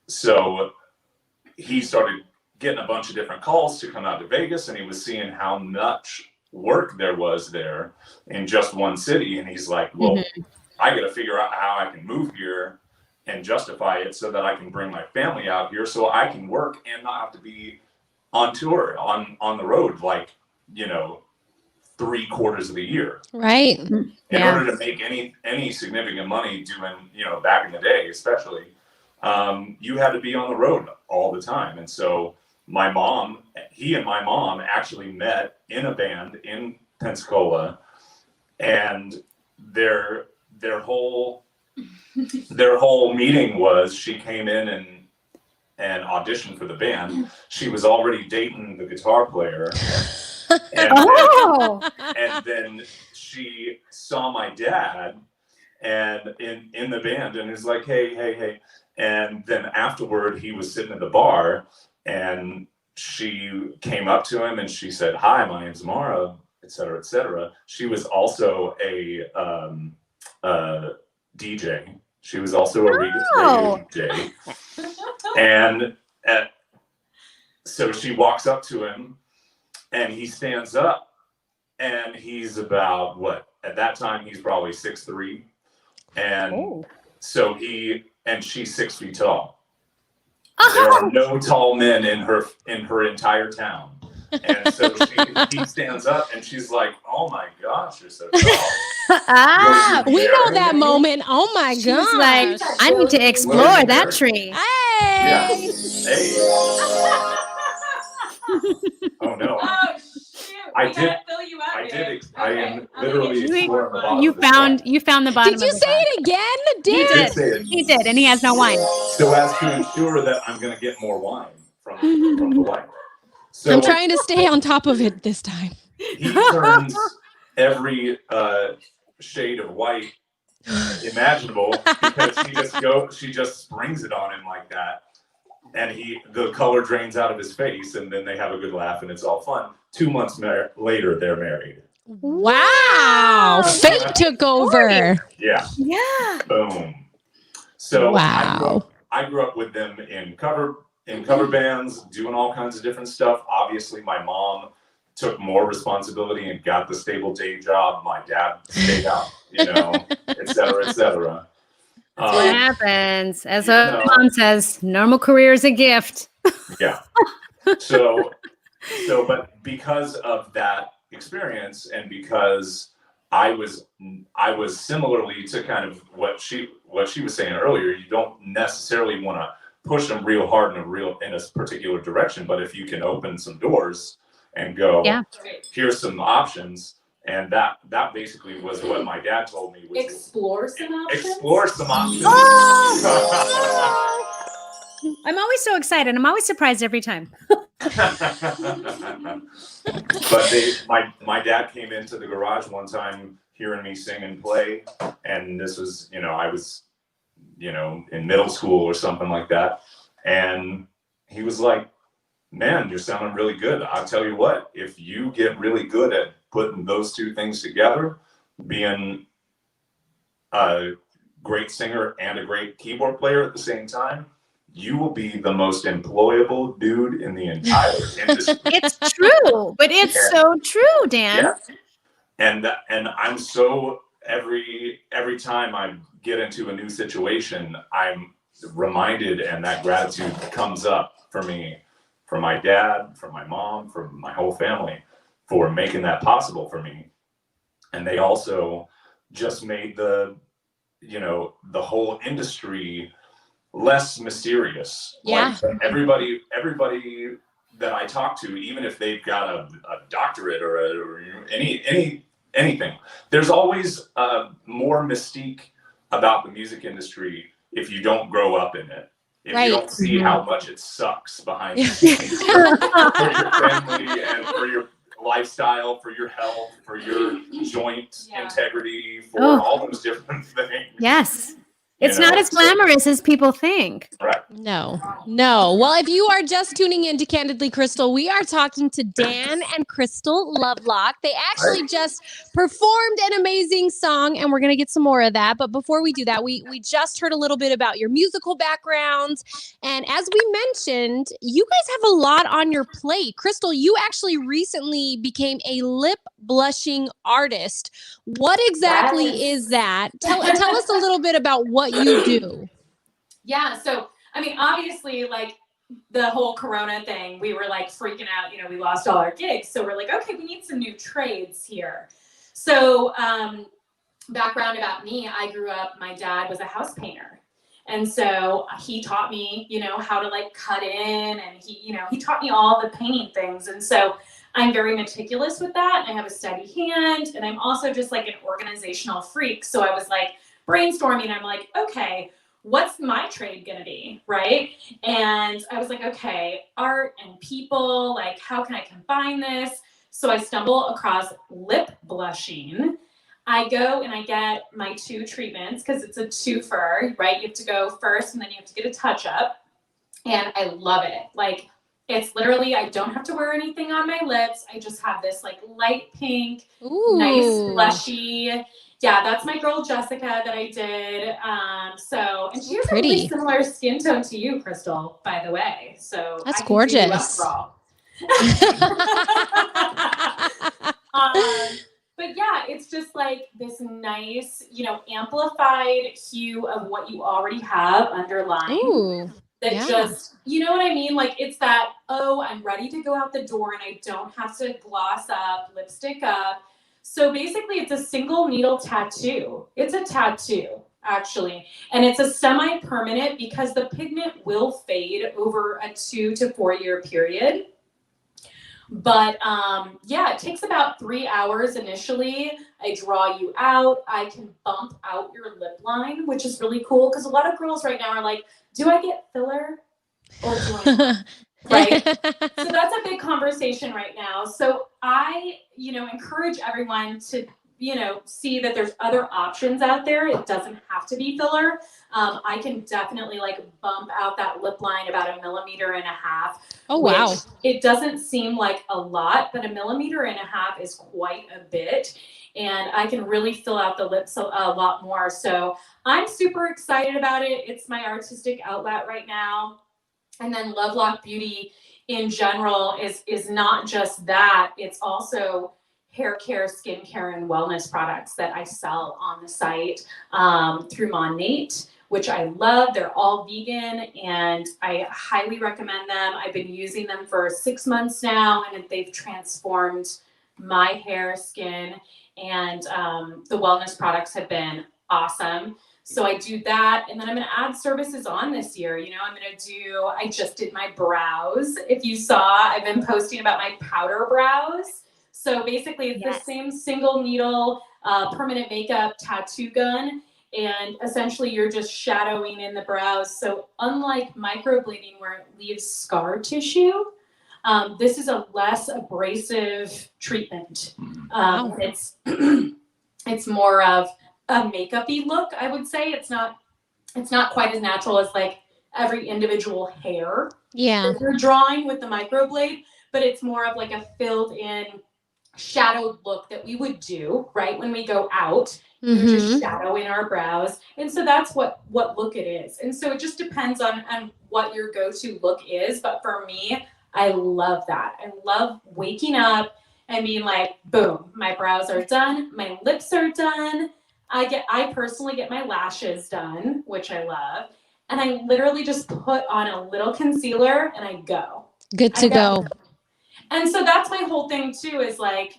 so he started getting a bunch of different calls to come out to Vegas, and he was seeing how much work there was there in just one city. And he's like, well, I got to figure out how I can move here and justify it so that I can bring my family out here so I can work and not have to be on tour, on the road, like, 3/4 of the year. Right. In order to make any significant money doing, back in the day, especially, you had to be on the road all the time. And so he and my mom actually met in a band in Pensacola, and their whole meeting was she came in and auditioned for the band. She was already dating the guitar player. And then she saw my dad and in the band and was like, hey. And then afterward, he was sitting at the bar, and she came up to him and she said, "Hi, my name's Mara," et cetera, et cetera. She was also a DJ. She was also a radio DJ. And so she walks up to him, and he stands up, and he's about at that time he's probably 6'3", and so she's 6 feet tall. There are no tall men in her entire town, and so he stands up, and she's like, "Oh my gosh, you're so tall." We know that moment. Oh my She's god! like, I need to explore that tree. Hey! Yeah. Hey. Oh no. Oh shoot! I We did- gotta fill you up, babe. I am literally Okay. exploring the bottom You of this found the bottom. Did you of the say glass. it again, He Dan? did say it. He did, and he has no wine. So as to ensure that I'm going to get more wine from the wine. So I'm trying to stay on top of it this time. he turns every shade of white imaginable because she just springs it on him like that, and the color drains out of his face, and then they have a good laugh, and it's all fun. 2 months later, they're married. Wow! Fate took over. Yeah. Yeah. Boom. So Wow. I grew up with them in cover bands, doing all kinds of different stuff. Obviously, my mom took more responsibility and got the stable day job. My dad stayed out, et cetera, et cetera. What happens? As No. mom says, normal career is a gift. Yeah. So, but because of that experience, and because I was similarly to kind of what she was saying earlier, you don't necessarily want to push them real hard in a particular direction, but if you can open some doors and go, Yeah. here's some options, And that basically was what my dad told me. Which Explore some options. Explore some options. Oh! I'm always so excited. I'm always surprised every time. But my dad came into the garage one time hearing me sing and play, and this was, I was, in middle school or something like that, and he was like, "Man, you're sounding really good. I'll tell you what, if you get really good at putting those two things together, being a great singer and a great keyboard player at the same time, you will be the most employable dude in the entire industry." It's true, but it's so true, Dan. Yeah. And I'm so every time I get into a new situation, I'm reminded, and that gratitude comes up for me, from my dad, from my mom, from my whole family, for making that possible for me. And they also just made the whole industry less mysterious. Yeah. Like everybody that I talk to, even if they've got a doctorate or anything, there's always more mystique about the music industry if you don't grow up in it. If you don't see how much it sucks behind the scenes for your family and for your lifestyle, for your health, for your joint integrity, for all those different things. Yes. It's not as glamorous as people think. Right. No. Well, if you are just tuning in to Candidly Krystal, we are talking to Dan and Krystal Lovelock. They actually just performed an amazing song, and we're going to get some more of that. But before we do that, we just heard a little bit about your musical backgrounds. And as we mentioned, you guys have a lot on your plate. Krystal, you actually recently became a lip blushing artist. What exactly is that? Tell us a little bit about what you do. Yeah, so I mean, obviously, like the whole Corona thing, we were like freaking out. We lost all our gigs, so we're like, okay, we need some new trades here. So, background about me: I grew up. My dad was a house painter, and so he taught me, how to like cut in, and he taught me all the painting things, and so I'm very meticulous with that. I have a steady hand, and I'm also just like an organizational freak. So I was like brainstorming. I'm like, okay, what's my trade gonna be, right? And I was like, okay, art and people, like how can I combine this? So I stumble across lip blushing. I go and I get my 2 treatments because it's a twofer, right? You have to go first and then you have to get a touch up. And I love it. Like, it's literally, I don't have to wear anything on my lips. I just have this like light pink, nice blushy. Yeah, that's my girl Jessica that I did. And she has a really similar skin tone to you, Krystal, by the way. So that's gorgeous. But yeah, it's just like this nice, amplified hue of what you already have underlying. Ooh. That just, you know what I mean? Like, it's that, oh, I'm ready to go out the door and I don't have to gloss up, lipstick up. So basically, it's a single needle tattoo. It's a tattoo, actually. And it's a semi-permanent because the pigment will fade over a 2 to 4 year period. But it takes about 3 hours initially. I draw you out. I can bump out your lip line, which is really cool because a lot of girls right now are like, do I get filler or do I not? Right? So that's a big conversation right now. So I, encourage everyone to, see that there's other options out there. It doesn't have to be filler. I can definitely like bump out that lip line about 1.5 millimeters. Oh, wow. It doesn't seem like a lot, but 1.5 millimeters is quite a bit. And I can really fill out the lips a lot more. So I'm super excited about it. It's my artistic outlet right now. And then Lovelock Beauty in general is not just that. It's also hair care, skin care, and wellness products that I sell on the site through Monate, which I love. They're all vegan and I highly recommend them. I've been using them for 6 months now and they've transformed my hair, skin, and the wellness products have been awesome. So I do that. And then I'm going to add services on this year. I just did my brows. If you saw, I've been posting about my powder brows. So basically, it's Yes. the same single needle permanent makeup tattoo gun. And essentially, you're just shadowing in the brows. So unlike microblading, where it leaves scar tissue, this is a less abrasive treatment. Wow. It's more of a makeup-y look, I would say. It's not quite as natural as like every individual hair Yeah. that you're drawing with the microblade, but it's more of like a filled-in shadowed look that we would do right when we go out. We would just shadow in our brows, and so that's what look it is. And so it just depends on what your go-to look is. But for me, I love that. I love waking up and being like, boom, my brows are done, my lips are done. I personally get my lashes done, which I love, and I literally just put on a little concealer and I go. Good to go. And so that's my whole thing too, is like,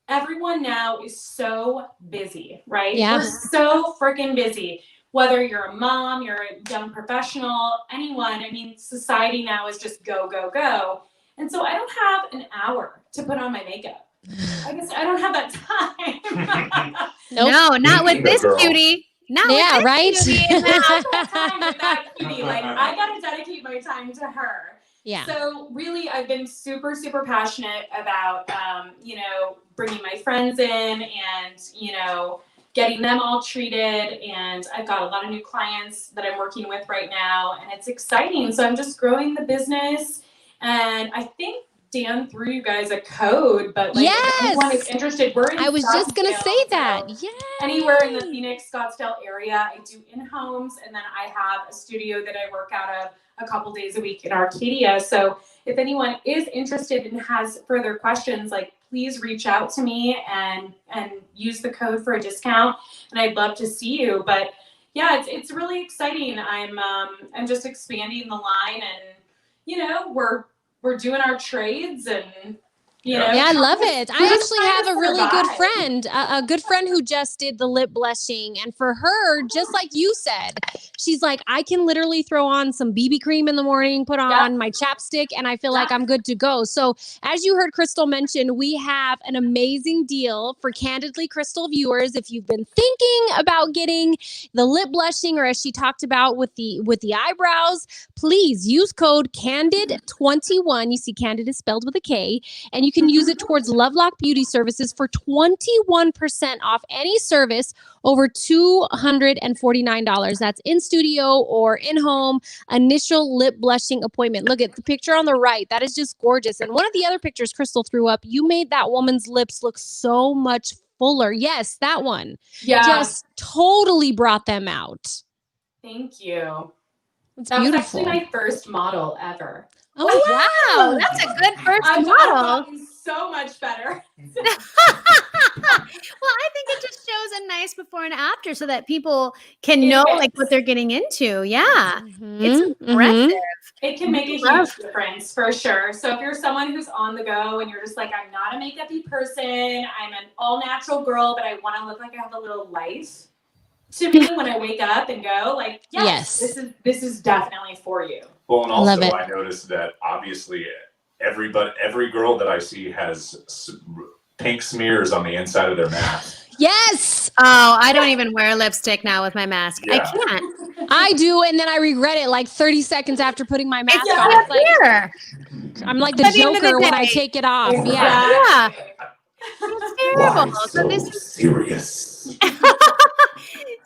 everyone now is so busy, right? Yeah. We're so freaking busy. Whether you're a mom, you're a young professional, anyone, I mean, society now is just go, go, go. And so I don't have an hour to put on my makeup. I don't have that time. Nope. No, not with this Girl. cutie. Not Yeah, with right? this cutie. I don't have time with that cutie. Like, I gotta dedicate my time to her. Yeah. So really, I've been super, super passionate about, bringing my friends in and, getting them all treated. And I've got a lot of new clients that I'm working with right now, and it's exciting. So I'm just growing the business. And I think Dan threw you guys a code, but like, if anyone is interested, we're in I was just gonna Scottsdale, say that. so Yeah. anywhere in the Phoenix, Scottsdale area. I do in-homes, and then I have a studio that I work out of a couple days a week in Arcadia. So if anyone is interested and has further questions, like, please reach out to me and use the code for a discount. And I'd love to see you. But yeah, it's really exciting. I'm just expanding the line, and we're doing our trades, and Yeah, I love it. I actually trying have to a really good survive. friend, a good friend who just did the lip blushing. And for her, just like you said, she's like, I can literally throw on some BB cream in the morning, put on my chapstick, and I feel like I'm good to go. So as you heard Krystal mention, we have an amazing deal for Candidly Krystal viewers. If you've been thinking about getting the lip blushing, or as she talked about with the eyebrows, please use code CANDID21. You see Candid is spelled with a K, and you can use it towards Lovelock Beauty Services for 21% off any service over $249. That's in studio or in home initial lip blushing appointment. Look at the picture on the right. That is just gorgeous. And one of the other pictures Krystal threw up, you made that woman's lips look so much fuller. Yes, that one. Yeah. Just totally brought them out. Thank you. It's That beautiful. was actually my first model ever. Oh, Wow, that's a good first I've model. gotten so much better. Well, I think it just shows a nice before and after so that people can know like what they're getting into. Yeah. It's impressive. It can make a huge difference for sure. So if you're someone who's on the go and you're just like, I'm not a makeup-y person, I'm an all natural girl, but I want to look like I have a little life to me when I wake up and go, like, yes. This is definitely for you. Well, and also I noticed that obviously every girl that I see has pink smears on the inside of their mask. Yes. Oh, I don't even wear lipstick now with my mask. Yeah. I can't. I do, and then I regret it like 30 seconds after putting my mask It's on. up It's like, here. I'm like the At the end of the Joker when I day. take it off. Yeah. Yeah. It's terrible. Why So this is serious?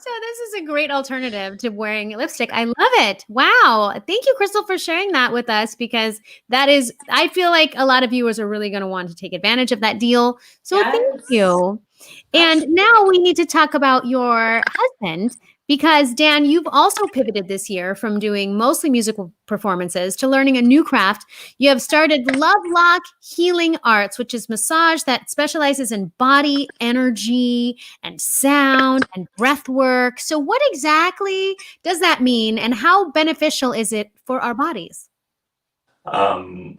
So this is a great alternative to wearing lipstick. I love it. Wow. Thank you, Krystal, for sharing that with us, because that is, I feel like a lot of viewers are really going to want to take advantage of that deal. So thank you. And now we need to talk about your husband, because Dan, you've also pivoted this year from doing mostly musical performances to learning a new craft. You have started Lovelock Healing Arts, which is massage that specializes in body energy and sound and breath work. So what exactly does that mean, and how beneficial is it for our bodies? It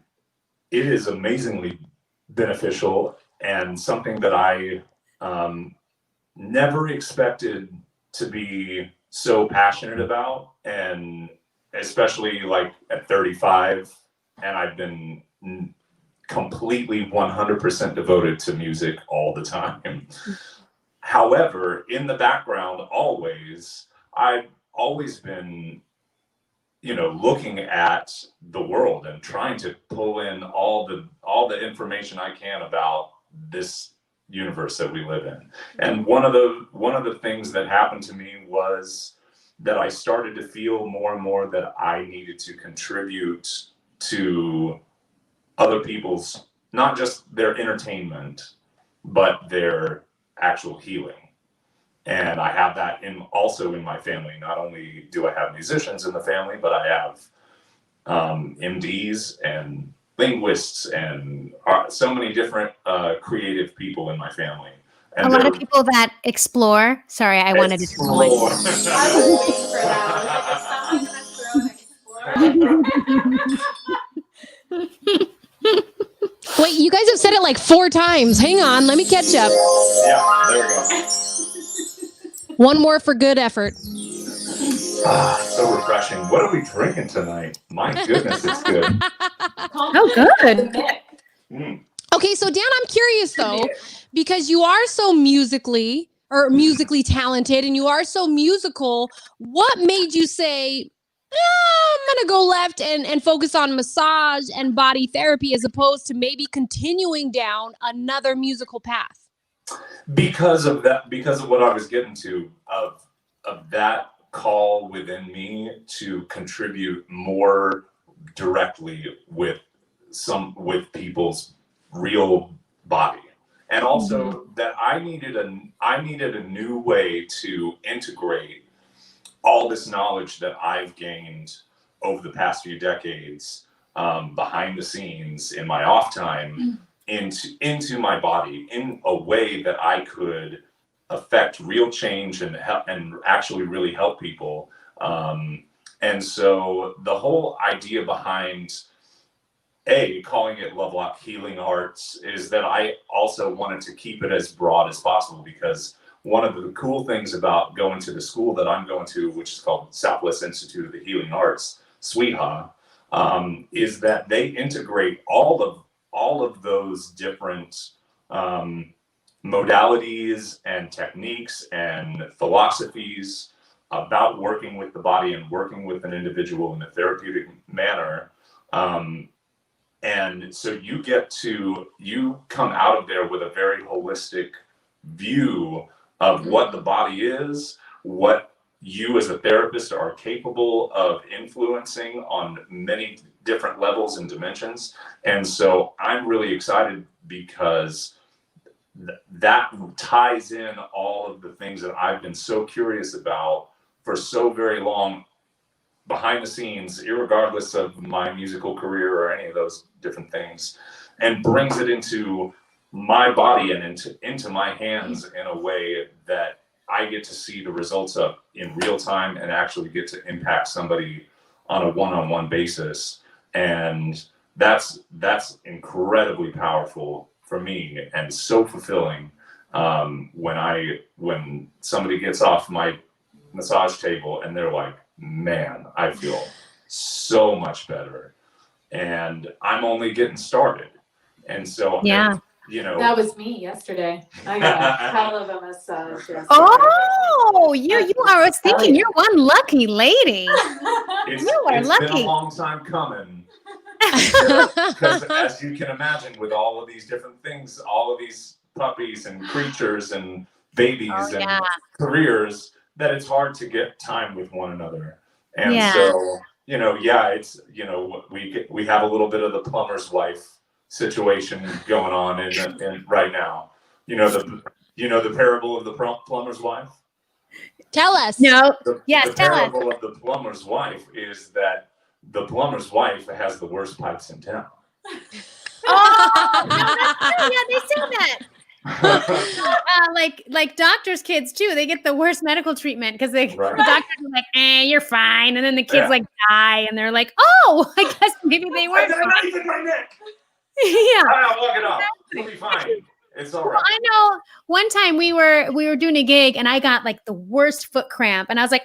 is amazingly beneficial, and something that I never expected to be so passionate about, and especially like at 35, and I've been completely 100% devoted to music all the time. However, in the background, I've always been, looking at the world and trying to pull in all the information I can about this universe that we live in. And one of the things that happened to me was that I started to feel more and more that I needed to contribute to other people's, not just their entertainment, but their actual healing. And I have that also in my family. Not only do I have musicians in the family, but I have MDs and linguists and so many different creative people in my family. And a lot of people that explore. Sorry, I wanted to explore. I was waiting for that. I was like, is someone gonna throw an explorer? Wait, you guys have said it like 4 times. Hang on, let me catch up. Yeah, there we go. One more for good effort. So refreshing. What are we drinking tonight? My goodness, it's good. Oh, good. Okay, so Dan, I'm curious though, because you are so musically talented and you are so musical, what made you say, I'm gonna go left and focus on massage and body therapy as opposed to maybe continuing down another musical path? Because of what I was getting to, of that call within me to contribute more directly with people's real body. And also that I needed a new way to integrate all this knowledge that I've gained over the past few decades, behind the scenes in my off time, into my body in a way that I could affect real change and actually really help people. And so the whole idea behind calling it Lovelock Healing Arts is that I also wanted to keep it as broad as possible, because one of the cool things about going to the school that I'm going to, which is called Southwest Institute of the Healing Arts, SWIHA, is that they integrate all of those different modalities and techniques and philosophies about working with the body and working with an individual in a therapeutic manner. And so you come out of there with a very holistic view of what the body is, what you as a therapist are capable of influencing on many different levels and dimensions. And so I'm really excited because that ties in all of the things that I've been so curious about for so very long behind the scenes, irregardless of my musical career or any of those different things, and brings it into my body and into my hands in a way that I get to see the results of in real time and actually get to impact somebody on a one-on-one basis. And that's incredibly powerful for me and so fulfilling when somebody gets off my massage table and they're like, man, I feel so much better, and I'm only getting started. And so That was me yesterday. I got a hell of a massage yesterday. Oh, you are. I was thinking you're one lucky lady. It's lucky. been a long time coming. Because as you can imagine, with all of these different things, all of these puppies and creatures and babies and careers, that it's hard to get time with one another. And so, it's, we have a little bit of the plumber's wife situation going on in right now. The parable of the plumber's wife? Tell us. No. The Tell us. parable of the plumber's wife is that the plumber's wife has the worst pipes in town. Oh, no, that's true. Yeah, they say that. Like doctors' kids too. They get the worst medical treatment because the doctors are like, you're fine. And then the kids die and they're like, oh, I guess maybe they weren't. I got a knife in my neck. Yeah. Look it up. It'll be fine. It's all right. Well, I know one time we were doing a gig and I got like the worst foot cramp and I was like,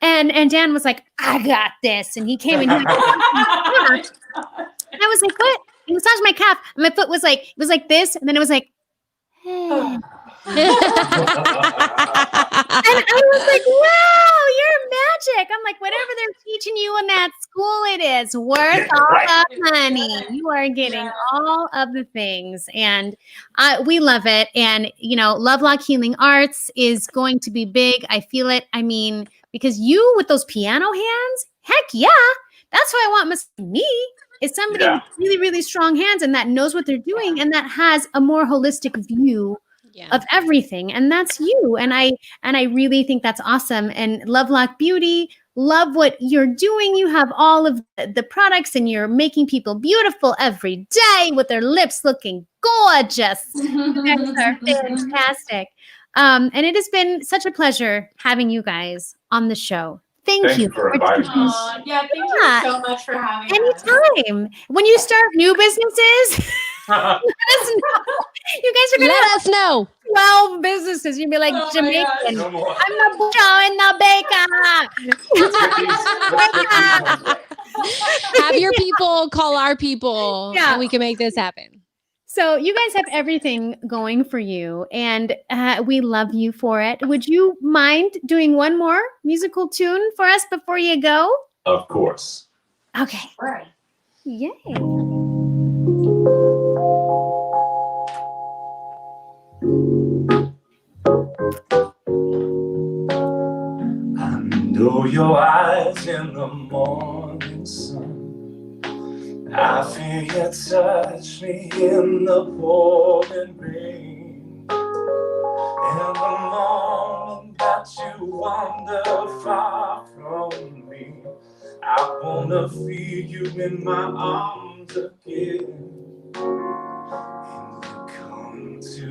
and Dan was like, I got this. And he came in here. I was like, what? He massaged my calf. And my foot was like, it was like this. And then it was like, hey. And I was like, wow, you're magic. I'm like, whatever they're teaching you in that school, it is worth all Right. the money. You are getting all of the things. And we love it. And, you know, Lovelock Healing Arts is going to be big. I feel it. I mean, because you with those piano hands, heck yeah. That's why I want me. Is somebody with really, really strong hands and that knows what they're doing and that has a more holistic view of everything. And that's you. And I really think that's awesome. And Lovelock Beauty, love what you're doing. You have all of the products and you're making people beautiful every day with their lips looking gorgeous. You guys are fantastic. And it has been such a pleasure having you guys on the show. Thank you for inviting us. Thank you so much for having us. Anytime. When you start new businesses, let us know. You guys are going to Let us know. 12 businesses. You'd be like, Oh my Jamaican. No more. I'm the butcher in the baker. Have your people call our people Yeah. and we can make this happen. So you guys have everything going for you and we love you for it. Would you mind doing one more musical tune for us before you go? Of course. Okay. Right. Yay. I know your eyes in the morning sun. I feel you touch me in the pouring rain. In the moment that you wander far from me, I wanna feel you in my arms again. And you come to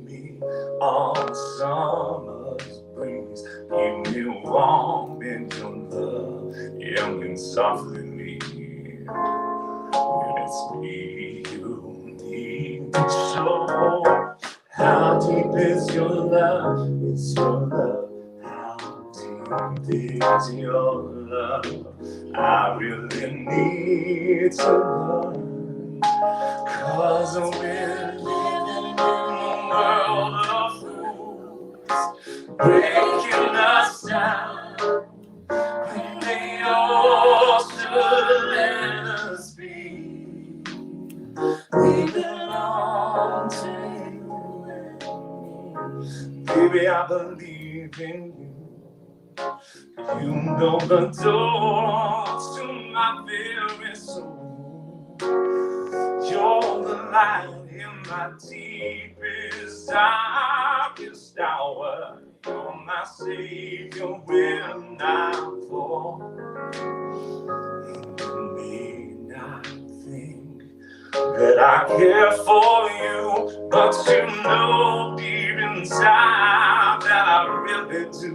me on summer's breeze, keep me warm in your love, young and softly leave. When it's me you need to show, how deep is your love? It's your love. How deep is your love? I really need to learn, 'cause we're living in a world of fools, breaking us down when they all should let us be. We belong to you, baby. I believe in you. You know the doors to my very soul. You're the light in my deepest, darkest hour. You're my savior when I fall. And you may not think that I care for you, but you know deep inside that I really do.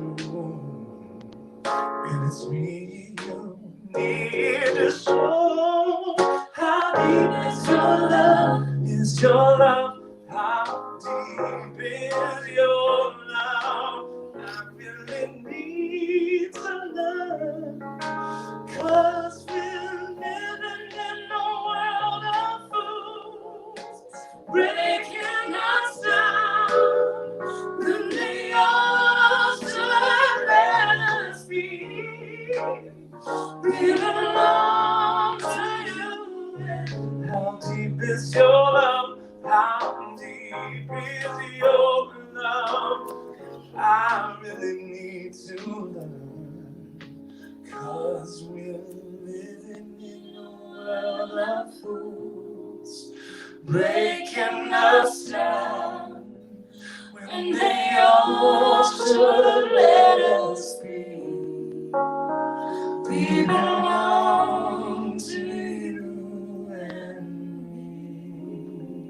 And it's me you need to show, how deep is your love? Is your love? How deep is your love? I really need to learn, 'cause we're living in a world of fools, breaking us down when they all should let us be. We belong to you. How deep is your love? How deep is your love? I really need to learn, 'cause we're living in a world of fools, breaking us down when they all should let us be. We belong to you and me.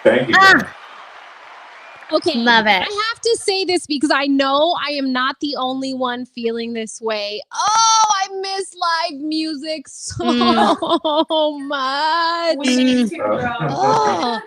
Thank you. Okay. Love it. I have to say this because I know I am not the only one feeling this way. Oh, I miss live music so much. We need to, girl. Oh,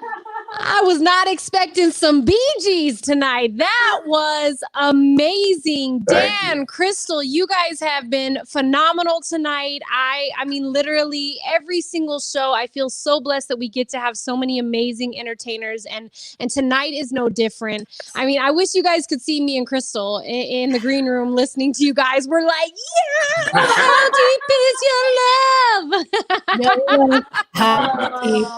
I was not expecting some Bee Gees tonight. That was amazing. Dan, Krystal, you guys have been phenomenal tonight. I mean, literally every single show, I feel so blessed that we get to have so many amazing entertainers, and tonight is no different. I mean, I wish you guys could see me and Krystal in the green room listening to you guys. We're like, yeah, how deep is your love?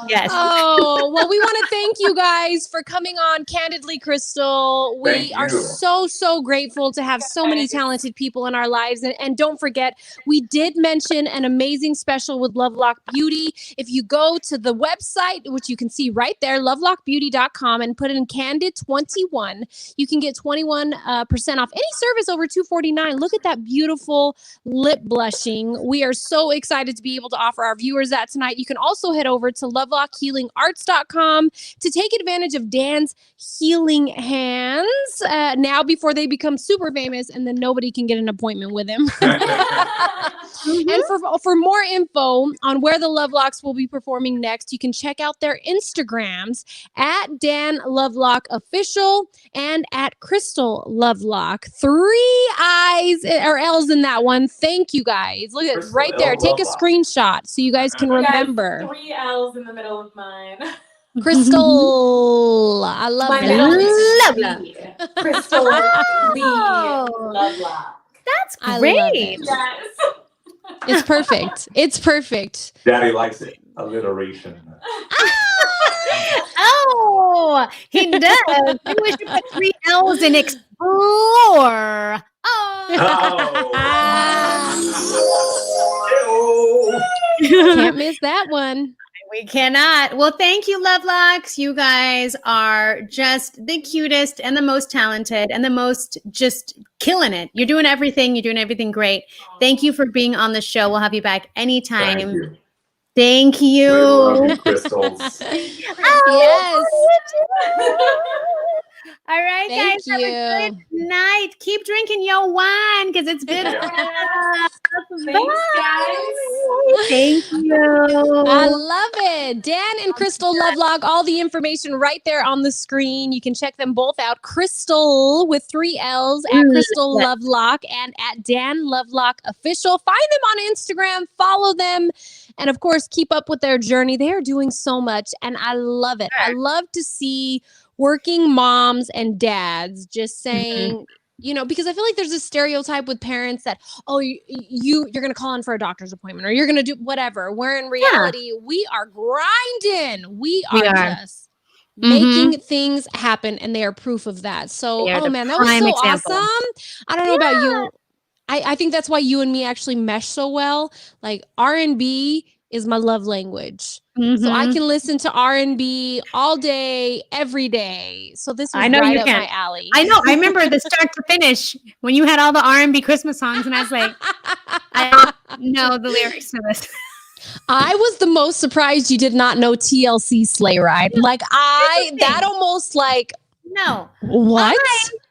Yes. Oh, well, we want to thank you guys for coming on Candidly Krystal. We Thank are you. so grateful to have so many talented people in our lives. And don't forget, we did mention an amazing special with Lovelock Beauty. If you go to the website, which you can see right there, lovelockbeauty.com, and put in Candid21, you can get 21% off any service over $249. Look at that beautiful lip blushing. We are so excited to be able to offer our viewers that tonight. You can also head over to lovelockhealingarts.com to take advantage of Dan's healing hands now before they become super famous and then nobody can get an appointment with him. And for more info on where the Lovelocks will be performing next, you can check out their Instagrams at Dan Lovelock Official and at Krystal Lovelock. 3 I's or L's in that one. Thank you guys. Look at it Krystal right there. L. Take a Lovelock. screenshot so you guys can Guys, remember. 3 L's in the middle of mine. Krystal, I love My that. middle name is Lovelock. Lee. Krystal Lee Oh. Lovelock. That's I love great. it. Yes. It's perfect. It's perfect. Daddy likes it. Alliteration. Oh, he does. Maybe we should put 3 L's in explore. Oh. Can't miss that one. We cannot. Well, thank you, Lovelocks. You guys are just the cutest and the most talented and the most just killing it. You're doing everything. You're doing everything great. Thank you for being on the show. We'll have you back anytime. Thank you. Thank We you. love you, Crystals. Yes. All right, Thank guys. Have a you. good night. Keep drinking your wine because it's been. Thanks, guys. Thank you. I love it. Dan and Krystal Lovelock, all the information right there on the screen. You can check them both out. Krystal with 3 L's at Krystal Lovelock and at Dan Lovelock Official. Find them on Instagram, follow them, and of course, keep up with their journey. They are doing so much, and I love it. I love to see working moms and dads just saying, you know, because I feel like there's a stereotype with parents that, oh, you're going to call in for a doctor's appointment or you're going to do whatever. Where in reality, we are grinding. We are just making things happen, and they are proof of that. So, oh man, that was so awesome. I don't know about you. I think that's why you and me actually mesh so well. Like R&B is my love language. So I can listen to R&B all day, every day. So this was right up my alley. I know. I remember the start to finish when you had all the R&B Christmas songs, and I was like, I know the lyrics to this. I was the most surprised you did not know TLC Sleigh Ride. Like that almost like no. What?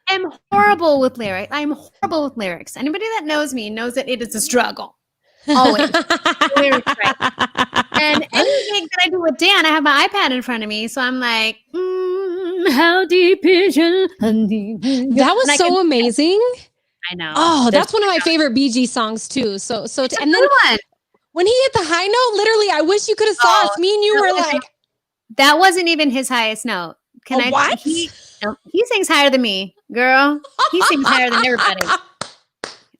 I am horrible with lyrics. I'm horrible with lyrics. Anybody that knows me knows that it is a struggle. Always. Lyrics, right? And anything that I do with Dan, I have my iPad in front of me, so I'm like, how deep is your... That was so amazing. I know. Oh, that's one of my favorite Bee Gees songs too. And then when he hit the high note, literally, I wish you could have saw us. Me and you were like, that wasn't even his highest note. What? He sings higher than me, girl. He sings higher than everybody.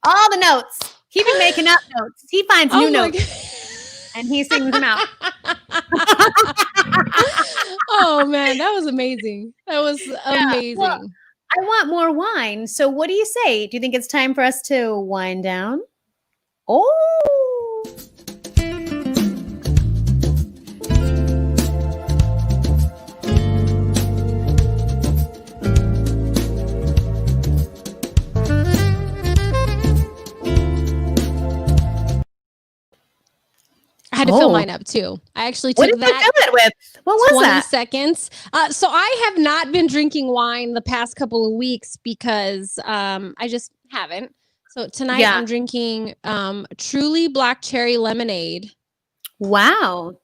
All the notes. He been making up notes. He finds new notes and he sings them out. Oh man, that was amazing. That was amazing. Well, I want more wine. So what do you say? Do you think it's time for us to wind down? Oh. I had to fill mine up too. I actually took What did you fill it with? What was 20 that? seconds. So I have not been drinking wine the past couple of weeks because I just haven't. So tonight I'm drinking Truly Black Cherry Lemonade. Wow.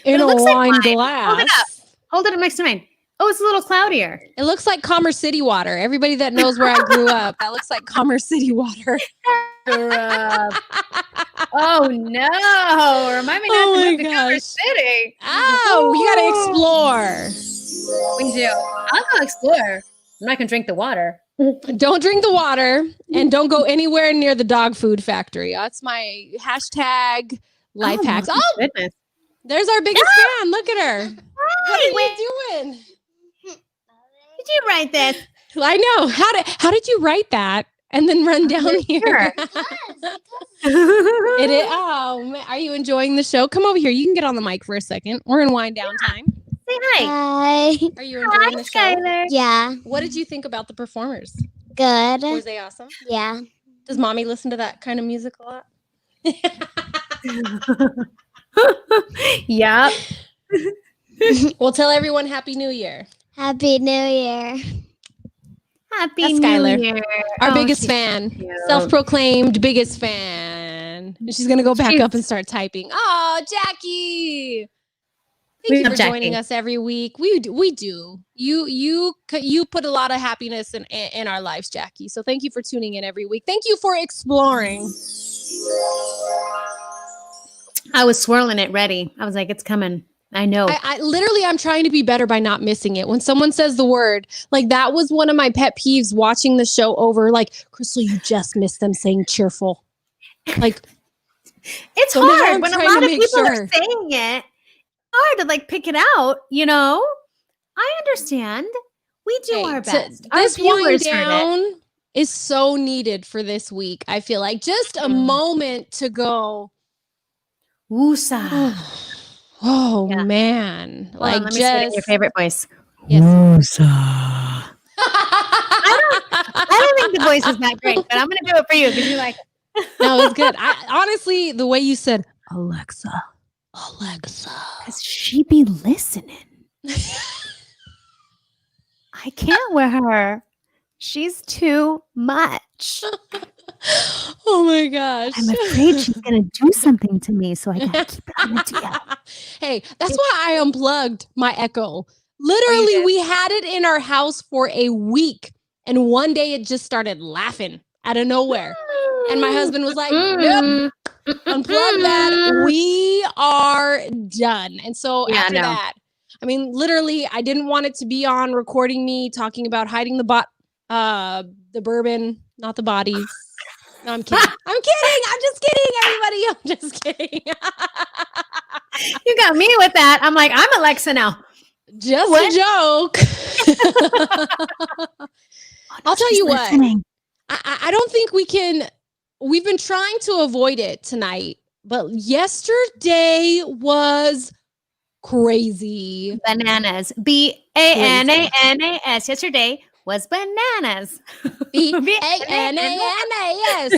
In a looks wine like wine. glass. Hold it up. Hold it up next to mine. Oh, it's a little cloudier. It looks like Commerce City water. Everybody that knows where I grew up, that looks like Commerce City water. Oh no! Remind me not to move to Commerce City. Oh, you gotta explore. We do. I'll go explore. I'm not gonna drink the water. Don't drink the water and don't go anywhere near the dog food factory. That's my hashtag life hacks. my Oh, goodness! there's our biggest fan. Look at her. What are you doing? Did you write this? I know. How did you write that and then run down here? It is. Oh, are you enjoying the show? Come over here. You can get on the mic for a second. We're in wind down time. Say hi. Hi. Are you enjoying the show? Skylar. Yeah. What did you think about the performers? Good. Was they awesome? Yeah. Does mommy listen to that kind of music a lot? Yep. Well, tell everyone Happy New Year. Happy New Year. Happy That's New Skylar. Year. Our Oh, biggest she's fan. cute. Self-proclaimed biggest fan. And she's going to go back She's- up and start typing. Oh, Jackie. We Thank you love for joining Jackie. us every week. We do. You put a lot of happiness in our lives, Jackie. So thank you for tuning in every week. Thank you for exploring. I was swirling it ready. I was like, it's coming. I know. I literally, I'm trying to be better by not missing it. When someone says the word, like that was one of my pet peeves watching the show over. Like, Krystal, you just missed them saying cheerful. Like, It's so now hard I'm when a trying to lot of make people sure. are saying it. Hard to like pick it out, you know? I understand. We do hey, our best. This Our wind viewers heard it. down is so needed for this week. I feel like just a moment to go, Woosah. oh Yeah. man. Hold Like on, let me see it in your just favorite voice. yes. Woosah. I don't think the voice is that great, but I'm gonna do it for you because you like it. No, it's good. Honestly, the way you said Alexa. Because she be listening. I can't with her. She's too much. Oh my gosh. I'm afraid she's gonna do something to me, so I gotta keep it on the DL. Hey, that's why I unplugged my Echo. Literally, did? we had it in our house for a week, and one day it just started laughing out of nowhere. And my husband was like, nope, unplug that. We are done. And so Yeah, after no. that, I mean, literally, I didn't want it to be on recording me talking about hiding the bourbon, not the bodies. No, I'm kidding. I'm kidding. I'm just kidding, everybody. I'm just kidding. You got me with that. I'm like, I'm Alexa now. Just What? a joke. I'll tell She's you what. listening. I don't think we can. We've been trying to avoid it tonight, but yesterday was crazy. Bananas. BANANAS. Yesterday was bananas. BANANAS.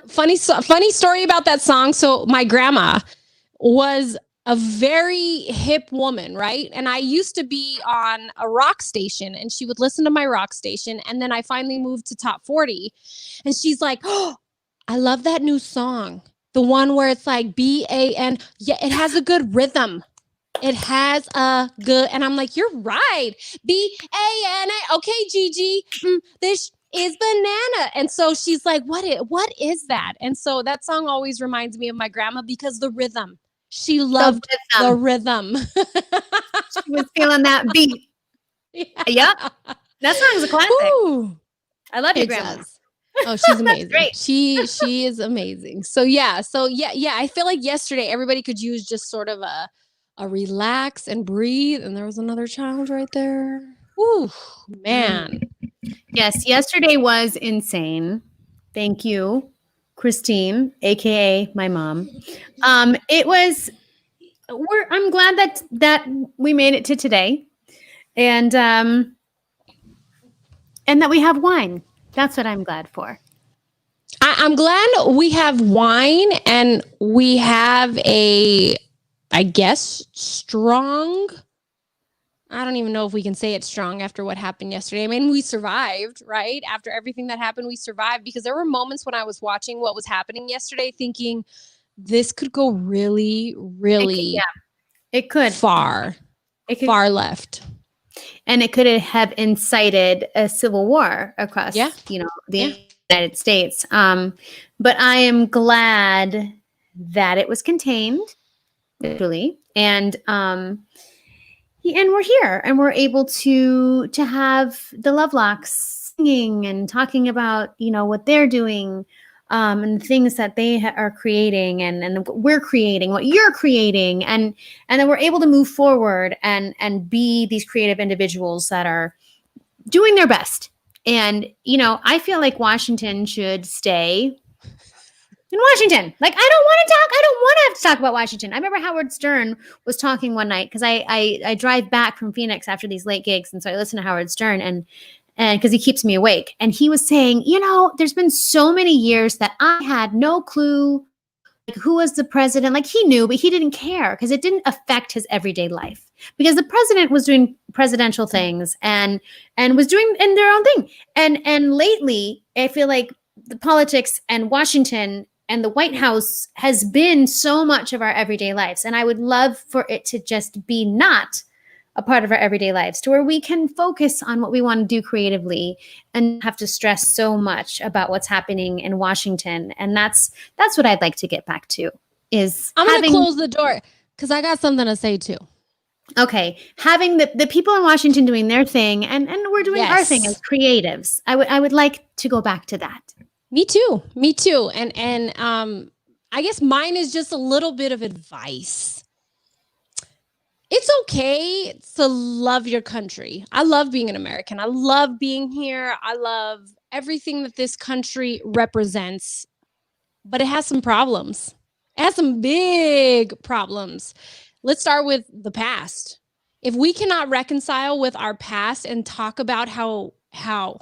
Funny story about that song. So my grandma was a very hip woman, right? And I used to be on a rock station and she would listen to my rock station. And then I finally moved to top 40 and she's like, oh, I love that new song. The one where it's like BAN. Yeah, it has a good rhythm. It has a good, and I'm like, you're right. BANA. Okay, Gigi, this is banana. And so she's like, what is that? And so that song always reminds me of my grandma because the rhythm. She loved the rhythm. She was feeling that beat. Yeah. Yep. That song's a classic. Ooh, I love you, it grandma. does. Oh, she's amazing. Great. She is amazing. So yeah. I feel like yesterday everybody could use just sort of a relax and breathe. And there was another child right there. Ooh, man. Yes, yesterday was insane. Thank you, Christine, aka my mom. It was. I'm glad that we made it to today, and that we have wine. That's what I'm glad for. I'm glad we have wine and we have I guess, strong. I don't even know if we can say it's strong after what happened yesterday. I mean, we survived, right? After everything that happened, we survived because there were moments when I was watching what was happening yesterday thinking this could go really, really It could. far. far left. And it could have incited a civil war across, the United States. But I am glad that it was contained, literally, and we're here, and we're able to have the Lovelocks singing and talking about what they're doing, and the things that they are creating, and what we're creating, what you're creating, and then we're able to move forward and be these creative individuals that are doing their best. And I feel like Washington should stay in Washington. Like, I don't want to have to talk about Washington. I remember Howard Stern was talking one night, because I drive back from Phoenix after these late gigs, and so I listen to Howard Stern, and because he keeps me awake. And he was saying, there's been so many years that I had no clue who was the president. Like, he knew, but he didn't care because it didn't affect his everyday life, because the president was doing presidential things and was doing in their own thing. And lately, I feel like the politics and Washington and the White House has been so much of our everyday lives. And I would love for it to just be not a part of our everyday lives, to where we can focus on what we want to do creatively and have to stress so much about what's happening in Washington. And that's what I'd like to get back to. I'm going to close the door because I got something to say too. Okay. Having the people in Washington doing their thing, and we're doing our thing as creatives. I would like to go back to that. Me too. And I guess mine is just a little bit of advice. It's okay to love your country. I love being an American. I love being here. I love everything that this country represents, but it has some problems. It has some big problems. Let's start with the past. If we cannot reconcile with our past and talk about how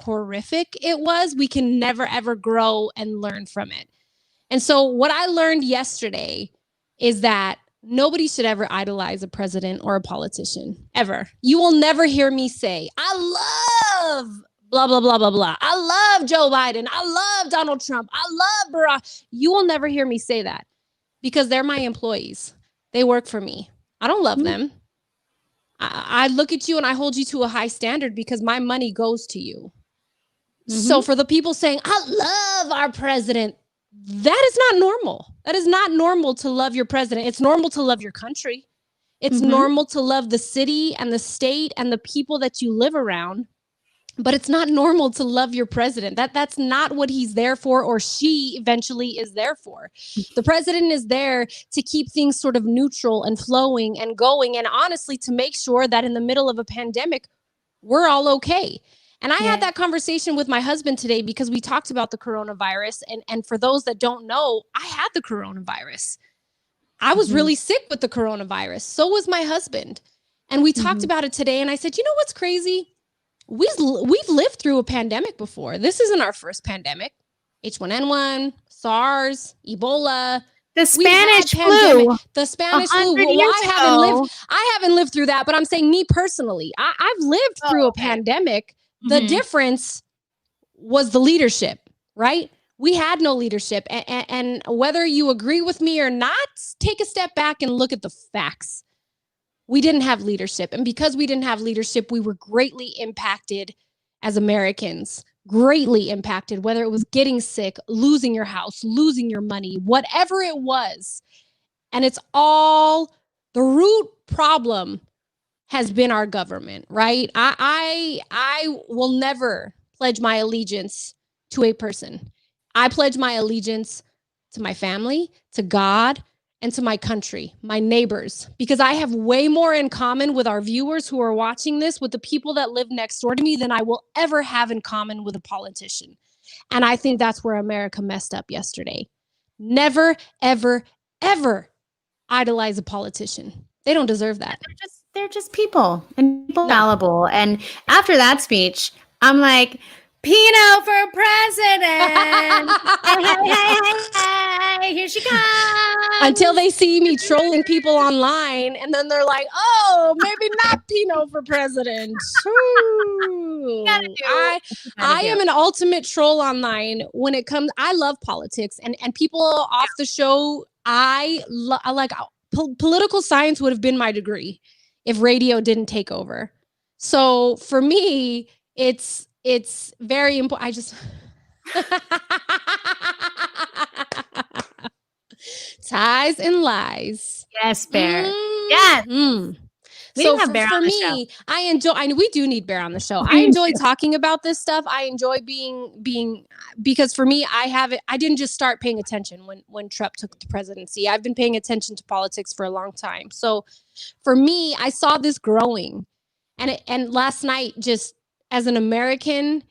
horrific it was, we can never, ever grow and learn from it. And so what I learned yesterday is that nobody should ever idolize a president or a politician, ever. You will never hear me say, I love blah, blah, blah, blah, blah. I love Joe Biden. I love Donald Trump. I love Barack. You will never hear me say that, because they're my employees. They work for me. I don't love them. I look at you and I hold you to a high standard because my money goes to you. So for the people saying, I love our president, that is not normal. That is not normal to love your president. It's normal to love your country. It's normal to love the city and the state and the people that you live around. But it's not normal to love your president. That's not what he's there for, or she eventually is there for. The president is there to keep things sort of neutral and flowing and going, and honestly, to make sure that in the middle of a pandemic, we're all okay. And I had that conversation with my husband today because we talked about the coronavirus. And for those that don't know, I had the coronavirus. I was really sick with the coronavirus. So was my husband. And we talked about it today. And I said, you know what's crazy? We've lived through a pandemic before. This isn't our first pandemic. H1N1, SARS, Ebola. The Spanish flu. The Spanish flu. Well, I haven't lived through that, but I'm saying me personally, I've lived through a pandemic. The difference was the leadership, right? We had no leadership. And whether you agree with me or not, take a step back and look at the facts. We didn't have leadership. And because we didn't have leadership, we were greatly impacted as Americans, greatly impacted, whether it was getting sick, losing your house, losing your money, whatever it was. And it's all, the root problem has been our government, right? I will never pledge my allegiance to a person. I pledge my allegiance to my family, to God, and to my country, my neighbors, because I have way more in common with our viewers who are watching this, with the people that live next door to me, than I will ever have in common with a politician. And I think that's where America messed up yesterday. Never, ever, ever idolize a politician. They don't deserve that. They're just people, and people fallible. And after that speech, I'm like, Pino for president. Hey, here she comes. Until they see me trolling people online, and then they're like, oh, maybe not Pino for president. I am an ultimate troll online when it comes. I love politics, and people off the show. Political science would have been my degree if radio didn't take over. So for me, it's very important. I just ties and lies. Yes, Bear. Mm, Yes. mm. We So didn't have Bear for on the me, I enjoy. We do need Bear on the show. I We enjoy talking about this stuff. I enjoy being because for me, I didn't just start paying attention when Trump took the presidency. I've been paying attention to politics for a long time. So for me, I saw this growing, and last night, just as an American,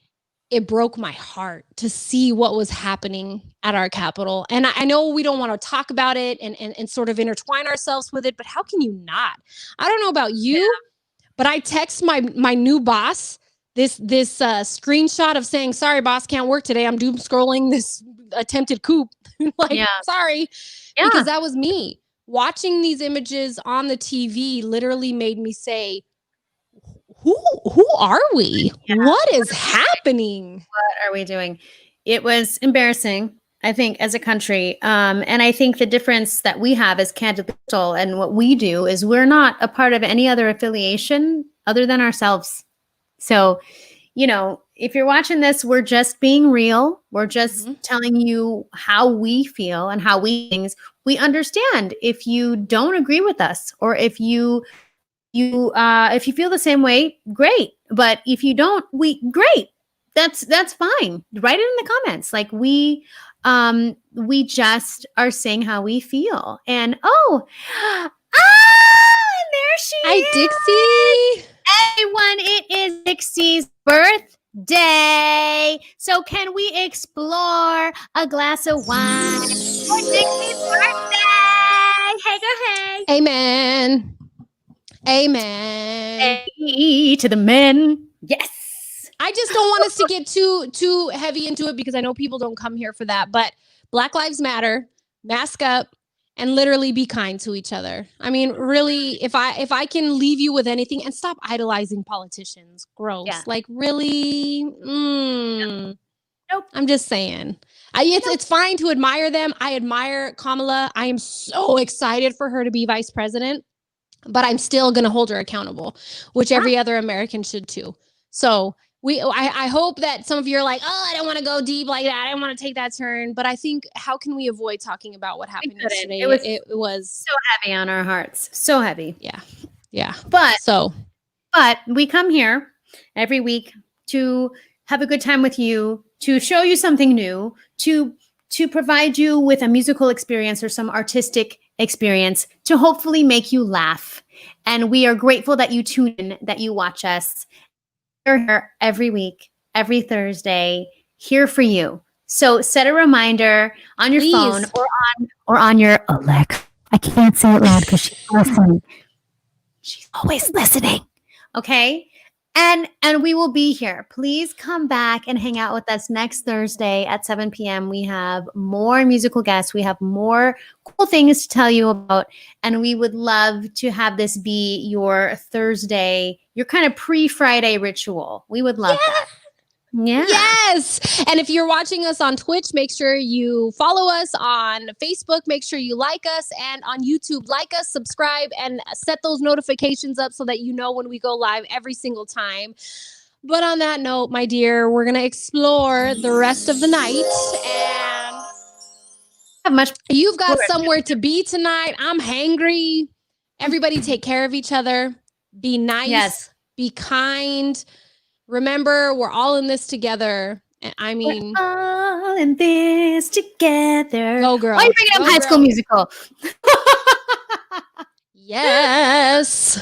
it broke my heart to see what was happening at our Capitol. And I know we don't want to talk about it and sort of intertwine ourselves with it, but how can you not? I don't know about you, but I text my new boss this screenshot of saying, sorry, boss, can't work today. I'm doom scrolling this attempted coup. Sorry. Yeah. Because that was me. Watching these images on the TV literally made me say, who are we? Yeah. What is happening? What are we doing? It was embarrassing, I think, as a country. And I think the difference that we have as Candidly Krystal and what we do is we're not a part of any other affiliation other than ourselves. So, if you're watching this, we're just being real. We're just telling you how we feel and how we things. We understand if you don't agree with us, or if you feel the same way, great. But if you don't, great. That's fine. Write it in the comments. Like we just are saying how we feel. And and there she Hi, is. Dixie. Everyone, it is Dixie's birthday. So can we explore a glass of wine for Dixie's birthday? Hey, go hey. Amen. Amen. Hey to the men. Yes. I just don't want us to get too heavy into it because I know people don't come here for that. But Black Lives Matter, mask up, and literally be kind to each other. I mean, really, if I can leave you with anything, and stop idolizing politicians. Gross. Yeah. Like, really? Nope. I'm just saying. It's fine to admire them. I admire Kamala. I am so excited for her to be vice president, but I'm still going to hold her accountable, which every other American should too. So I hope that some of you are like, oh, I don't want to go deep like that. I don't want to take that turn. But I think, how can we avoid talking about what happened yesterday? It was so heavy on our hearts. So heavy. Yeah. But we come here every week to have a good time with you, to show you something new, to provide you with a musical experience or some artistic experience, to hopefully make you laugh. And we are grateful that you tune in, that you watch us. We're here every week, every Thursday, here for you. So set a reminder on your phone or on your Alexa. I can't say it loud because she's listening. She's always listening. Okay. And we will be here. Please come back and hang out with us next Thursday at 7 p.m. We have more musical guests. We have more cool things to tell you about. And we would love to have this be your Thursday, your kind of pre-Friday ritual. We would love that. Yeah. Yes. And if you're watching us on Twitch, make sure you follow us on Facebook. Make sure you like us, and on YouTube, like us, subscribe, and set those notifications up so that you know when we go live every single time. But on that note, my dear, we're going to explore the rest of the night, and you've got somewhere to be tonight. I'm hangry. Everybody take care of each other. Be nice. Yes. Be kind. Remember, we're all in this together. I mean, we're all in this together. Go, girl. Why are you bringing up High School Musical? Yes.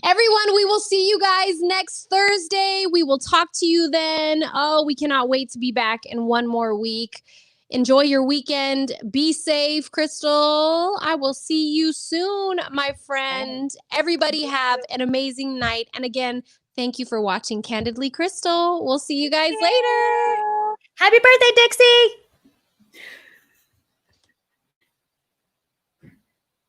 Everyone, we will see you guys next Thursday. We will talk to you then. Oh, we cannot wait to be back in one more week. Enjoy your weekend. Be safe, Krystal. I will see you soon, my friend. Everybody have an amazing night. And again, thank you for watching Candidly Krystal. We'll see you guys later. Happy birthday, Dixie.